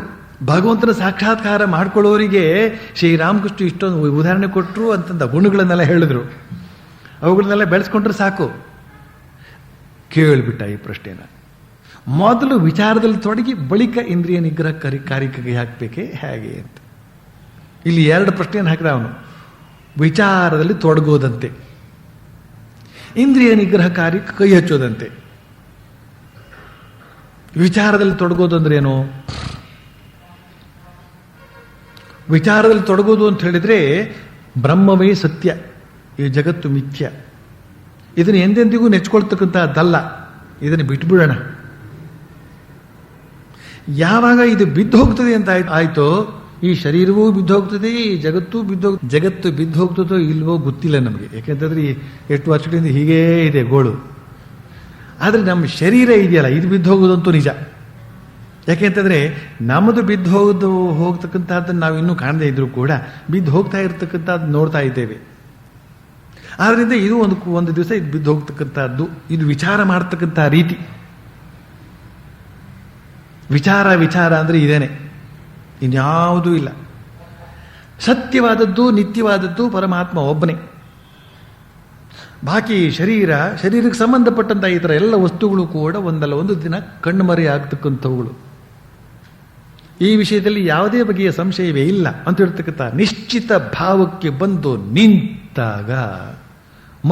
ಭಗವಂತನ ಸಾಕ್ಷಾತ್ಕಾರ ಮಾಡ್ಕೊಳ್ಳೋರಿಗೆ ಶ್ರೀರಾಮಕೃಷ್ಣ ಇಷ್ಟೊಂದು ಉದಾಹರಣೆ ಕೊಟ್ಟರು ಅಂತಂದ ಗುಣಗಳನ್ನೆಲ್ಲ ಹೇಳಿದ್ರು, ಅವುಗಳನ್ನೆಲ್ಲ ಬೆಳೆಸ್ಕೊಂಡ್ರೆ ಸಾಕು. ಕೇಳಿಬಿಟ್ಟ ಈ ಪ್ರಶ್ನೆನ. ಮೊದಲು ವಿಚಾರದಲ್ಲಿ ತೊಡಗಿ ಬಳಿಕ ಇಂದ್ರಿಯ ನಿಗ್ರಹ ಕಾರ್ಯಕ್ಕೆ ಹಾಕಬೇಕೆ ಹೇಗೆ ಅಂತ. ಇಲ್ಲಿ ಎರಡು ಪ್ರಶ್ನೆಯನ್ನು ಹಾಕಿದ ಅವನು. ವಿಚಾರದಲ್ಲಿ ತೊಡಗೋದಂತೆ, ಇಂದ್ರಿಯ ನಿಗ್ರಹ ಕಾರ್ಯಕ್ಕೆ ಕೈ ಹಚ್ಚೋದಂತೆ. ವಿಚಾರದಲ್ಲಿ ತೊಡಗೋದು ಅಂದ್ರೆ ಏನು? ವಿಚಾರದಲ್ಲಿ ತೊಡಗೋದು ಅಂತ ಹೇಳಿದ್ರೆ ಬ್ರಹ್ಮವೇ ಸತ್ಯ, ಈ ಜಗತ್ತು ಮಿಥ್ಯ, ಇದನ್ನು ಎಂದೆಂದಿಗೂ ನೆಚ್ಕೊಳ್ತಕ್ಕಂಥದ್ದಲ್ಲ, ಇದನ್ನು ಬಿಟ್ಬಿಡೋಣ. ಯಾವಾಗ ಇದು ಬಿದ್ದು ಹೋಗ್ತದೆ ಅಂತ ಆಯ್ತೋ, ಈ ಶರೀರವೂ ಬಿದ್ದು ಹೋಗ್ತದೆ, ಈ ಜಗತ್ತು ಬಿದ್ದು ಹೋಗ್ತದೋ ಇಲ್ವೋ ಗೊತ್ತಿಲ್ಲ ನಮಗೆ. ಯಾಕೆಂತಂದ್ರೆ ಎಷ್ಟು ವರ್ಷಗಳಿಂದ ಹೀಗೇ ಇದೆ ಗೋಳು. ಆದರೆ ನಮ್ಮ ಶರೀರ ಇದೆಯಲ್ಲ, ಇದು ಬಿದ್ದು ಹೋಗೋದಂತೂ ನಿಜ. ಯಾಕೆಂತಂದ್ರೆ ನಮ್ಮದು ಬಿದ್ದು ಹೋಗ್ತಕ್ಕಂಥದ್ದನ್ನು ನಾವು ಇನ್ನೂ ಕಾಣದೇ ಇದ್ರೂ ಕೂಡ ಬಿದ್ದು ಹೋಗ್ತಾ ಇರ್ತಕ್ಕಂಥದ್ದು ನೋಡ್ತಾ ಇದ್ದೇವೆ. ಆದ್ರಿಂದ ಇದು ಒಂದು ದಿವಸ ಇದು ಬಿದ್ದು ಹೋಗ್ತಕ್ಕಂಥದ್ದು. ಇದು ವಿಚಾರ ಮಾಡ್ತಕ್ಕಂಥ ರೀತಿ. ವಿಚಾರ ಅಂದ್ರೆ ಇದೇನೆ, ಇನ್ಯಾವುದೂ ಇಲ್ಲ. ಸತ್ಯವಾದದ್ದು ನಿತ್ಯವಾದದ್ದು ಪರಮಾತ್ಮ ಒಬ್ಬನೇ. ಬಾಕಿ ಶರೀರಕ್ಕೆ ಸಂಬಂಧಪಟ್ಟಂತ ಈ ಥರ ಎಲ್ಲ ವಸ್ತುಗಳು ಕೂಡ ಒಂದಲ್ಲ ಒಂದು ದಿನ ಕಣ್ಮರೆ ಆಗ್ತಕ್ಕಂಥವುಗಳು. ಈ ವಿಷಯದಲ್ಲಿ ಯಾವುದೇ ಬಗೆಯ ಸಂಶಯವೇ ಇಲ್ಲ ಅಂತ ಹೇಳ್ತಕ್ಕಂಥ ನಿಶ್ಚಿತ ಭಾವಕ್ಕೆ ಬಂದು ನಿಂತಾಗ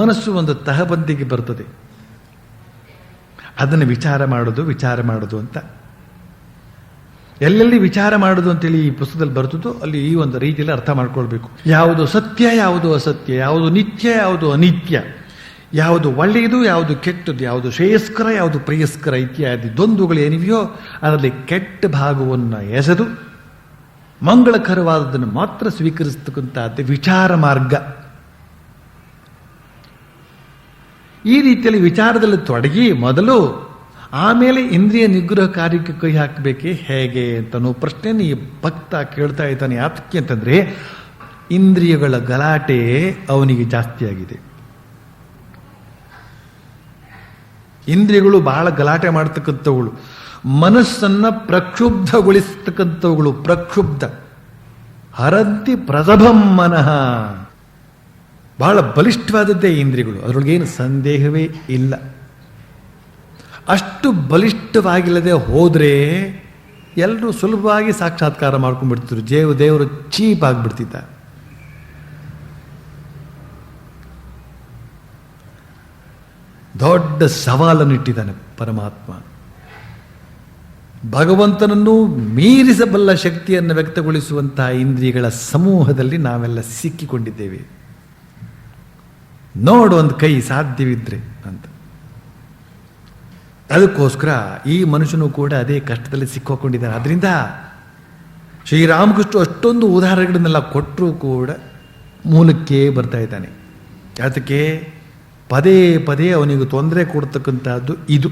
ಮನಸ್ಸು ಒಂದು ತಹಬಂದಿಗೆ ಬರ್ತದೆ. ಅದನ್ನು ವಿಚಾರ ಮಾಡೋದು ಅಂತ. ಎಲ್ಲೆಲ್ಲಿ ವಿಚಾರ ಮಾಡೋದು ಅಂತೇಳಿ ಈ ಪುಸ್ತಕದಲ್ಲಿ ಬರ್ತದೋ ಅಲ್ಲಿ ಈ ಒಂದು ರೀತಿಯಲ್ಲಿ ಅರ್ಥ ಮಾಡ್ಕೊಳ್ಬೇಕು. ಯಾವುದು ಸತ್ಯ, ಯಾವುದು ಅಸತ್ಯ, ಯಾವುದು ನಿತ್ಯ, ಯಾವುದು ಅನಿತ್ಯ, ಯಾವುದು ಒಳ್ಳೆಯದು, ಯಾವುದು ಕೆಟ್ಟದ್ದು, ಯಾವುದು ಶ್ರೇಯಸ್ಕರ, ಯಾವುದು ಪ್ರೇಯಸ್ಕರ ಇತ್ಯಾದಿ ದ್ವಂದ್ವಗಳು ಏನಿವೆಯೋ ಅದರಲ್ಲಿ ಕೆಟ್ಟ ಭಾಗವನ್ನು ಎಸೆದು ಮಂಗಳಕರವಾದದನ್ನು ಮಾತ್ರ ಸ್ವೀಕರಿಸತಕ್ಕಂಥದ್ದು ವಿಚಾರ ಮಾರ್ಗ. ಈ ರೀತಿಯಲ್ಲಿ ವಿಚಾರದಲ್ಲಿ ತೊಡಗಿ ಮೊದಲು ಆಮೇಲೆ ಇಂದ್ರಿಯ ನಿಗ್ರಹ ಕಾರ್ಯಕ್ಕೆ ಕೈ ಹಾಕಬೇಕೆ ಹೇಗೆ ಅಂತನೋ ಪ್ರಶ್ನೆಯನ್ನು ಈ ಭಕ್ತ ಕೇಳ್ತಾ ಇದ್ದಾನೆ. ಯಾತಕ್ಕೆ ಅಂತಂದ್ರೆ ಇಂದ್ರಿಯಗಳ ಗಲಾಟೆ ಅವನಿಗೆ ಜಾಸ್ತಿ ಆಗಿದೆ. ಇಂದ್ರಿಯಗಳು ಬಹಳ ಗಲಾಟೆ ಮಾಡ್ತಕ್ಕಂಥವುಗಳು, ಮನಸ್ಸನ್ನ ಪ್ರಕ್ಷುಬ್ಧಗೊಳಿಸ್ತಕ್ಕಂಥವುಗಳು. ಪ್ರಕ್ಷುಬ್ಧ ಹರಂತಿ ಪ್ರಸಭಂ ಮನಃ, ಬಹಳ ಬಲಿಷ್ಠವಾದದ್ದೇ ಇಂದ್ರಿಯಗಳು, ಅದರೊಳಗೇನು ಸಂದೇಹವೇ ಇಲ್ಲ. ಅಷ್ಟು ಬಲಿಷ್ಠವಾಗಿಲ್ಲದೆ ಹೋದ್ರೆ ಎಲ್ಲರೂ ಸುಲಭವಾಗಿ ಸಾಕ್ಷಾತ್ಕಾರ ಮಾಡ್ಕೊಂಡ್ಬಿಡ್ತಿದ್ರು. ದೇವರು ಚೀಪ್ ಆಗಿಬಿಡ್ತಿದ್ದ. ದೊಡ್ಡ ಸವಾಲನ್ನು ಇಟ್ಟಿದ್ದಾನೆ ಪರಮಾತ್ಮ. ಭಗವಂತನನ್ನು ಮೀರಿಸಬಲ್ಲ ಶಕ್ತಿಯನ್ನು ವ್ಯಕ್ತಗೊಳಿಸುವಂತಹ ಇಂದ್ರಿಯಗಳ ಸಮೂಹದಲ್ಲಿ ನಾವೆಲ್ಲ ಸಿಕ್ಕಿಕೊಂಡಿದ್ದೇವೆ. ನೋಡು ಒಂದು ಕೈ ಸಾಧ್ಯವಿದ್ರೆ ಅಂತ. ಅದಕ್ಕೋಸ್ಕರ ಈ ಮನುಷ್ಯನು ಕೂಡ ಅದೇ ಕಷ್ಟದಲ್ಲಿ ಸಿಕ್ಕೋಕೊಂಡಿದ್ದಾನೆ. ಅದರಿಂದ ಶ್ರೀರಾಮಕೃಷ್ಣ ಅಷ್ಟೊಂದು ಉದಾಹರಣೆಗಳನ್ನೆಲ್ಲ ಕೊಟ್ಟರೂ ಕೂಡ ಮೂಲಕ್ಕೆ ಬರ್ತಾ ಇದ್ದಾನೆ. ಅದಕ್ಕೆ ಪದೇ ಪದೇ ಅವನಿಗೆ ತೊಂದರೆ ಕೊಡ್ತಕ್ಕಂಥದ್ದು ಇದು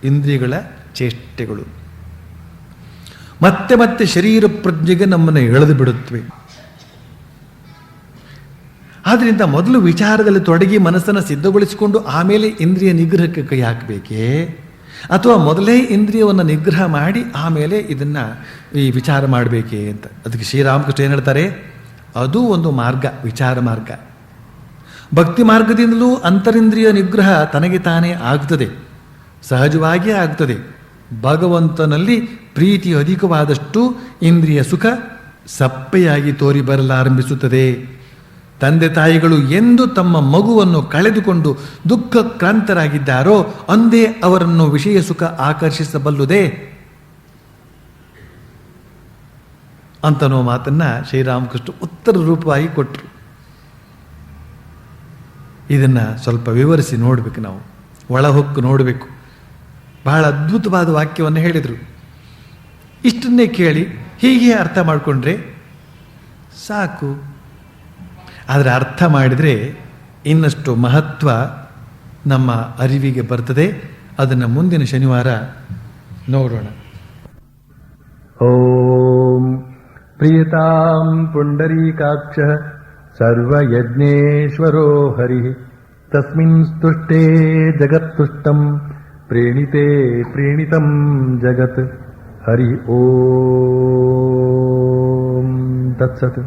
ಇಂದ್ರಿಯಗಳ ಚೇಷ್ಟೆಗಳು. ಮತ್ತೆ ಮತ್ತೆ ಶರೀರ ಪ್ರಜ್ಞೆಗೆ ನಮ್ಮನ್ನು ಎಳೆದು ಬಿಡುತ್ತವೆ. ಆದ್ದರಿಂದ ಮೊದಲು ವಿಚಾರದಲ್ಲಿ ತೊಡಗಿ ಮನಸ್ಸನ್ನು ಸಿದ್ಧಗೊಳಿಸಿಕೊಂಡು ಆಮೇಲೆ ಇಂದ್ರಿಯ ನಿಗ್ರಹಕ್ಕೆ ಕೈ ಹಾಕಬೇಕೇ, ಅಥವಾ ಮೊದಲೇ ಇಂದ್ರಿಯವನ್ನು ನಿಗ್ರಹ ಮಾಡಿ ಆಮೇಲೆ ಇದನ್ನು ಈ ವಿಚಾರ ಮಾಡಬೇಕೇ ಅಂತ. ಅದಕ್ಕೆ ಶ್ರೀರಾಮಕೃಷ್ಣ ಏನು ಹೇಳ್ತಾರೆ, ಅದು ಒಂದು ಮಾರ್ಗ, ವಿಚಾರ ಮಾರ್ಗ. ಭಕ್ತಿ ಮಾರ್ಗದಿಂದಲೂ ಅಂತರಿಂದ್ರಿಯ ನಿಗ್ರಹ ತನಗೆ ತಾನೇ ಆಗ್ತದೆ, ಸಹಜವಾಗಿಯೇ ಆಗ್ತದೆ. ಭಗವಂತನಲ್ಲಿ ಪ್ರೀತಿ ಅಧಿಕವಾದಷ್ಟು ಇಂದ್ರಿಯ ಸುಖ ಸಪ್ಪೆಯಾಗಿ ತೋರಿ ಬರಲಾರಂಭಿಸುತ್ತದೆ. ತಂದೆ ತಾಯಿಗಳು ಎಂದು ತಮ್ಮ ಮಗುವನ್ನು ಕಳೆದುಕೊಂಡು ದುಃಖಕ್ರಾಂತರಾಗಿದ್ದಾರೋ ಅಂದೇ ಅವರನ್ನು ವಿಷಯ ಸುಖ ಆಕರ್ಷಿಸಬಲ್ಲುದೇ ಅಂತನೋ ಮಾತನ್ನ ಶ್ರೀರಾಮಕೃಷ್ಣ ಉತ್ತರ ರೂಪವಾಗಿ ಕೊಟ್ಟರು. ಇದನ್ನು ಸ್ವಲ್ಪ ವಿವರಿಸಿ ನೋಡಬೇಕು, ನಾವು ಒಳಹೊಕ್ಕು ನೋಡಬೇಕು. ಬಹಳ ಅದ್ಭುತವಾದ ವಾಕ್ಯವನ್ನು ಹೇಳಿದರು. ಇಷ್ಟನ್ನೇ ಕೇಳಿ ಹೀಗೆ ಅರ್ಥ ಮಾಡಿಕೊಂಡ್ರೆ ಸಾಕು. ಆದರೆ ಅರ್ಥ ಮಾಡಿದರೆ ಇನ್ನಷ್ಟು ಮಹತ್ವ ನಮ್ಮ ಅರಿವಿಗೆ ಬರ್ತದೆ. ಅದನ್ನು ಮುಂದಿನ ಶನಿವಾರ ನೋಡೋಣ. ಓಂ ಪ್ರಿಯತಾಂ ಪುಂಡರೀಕಾಕ್ಷ ಸರ್ವಯಜ್ಞೇಶ್ವರೋ ಹರಿ ತಸ್ಮಿನ್ ಸ್ತುಷ್ಟೇ ಜಗತ್ತುಷ್ಟಂ ಪ್ರೇಣಿತೆ ಪ್ರೇಣಿತಂ ಜಗತ್. ಹರಿ ಓಂ ತತ್ಸತ್.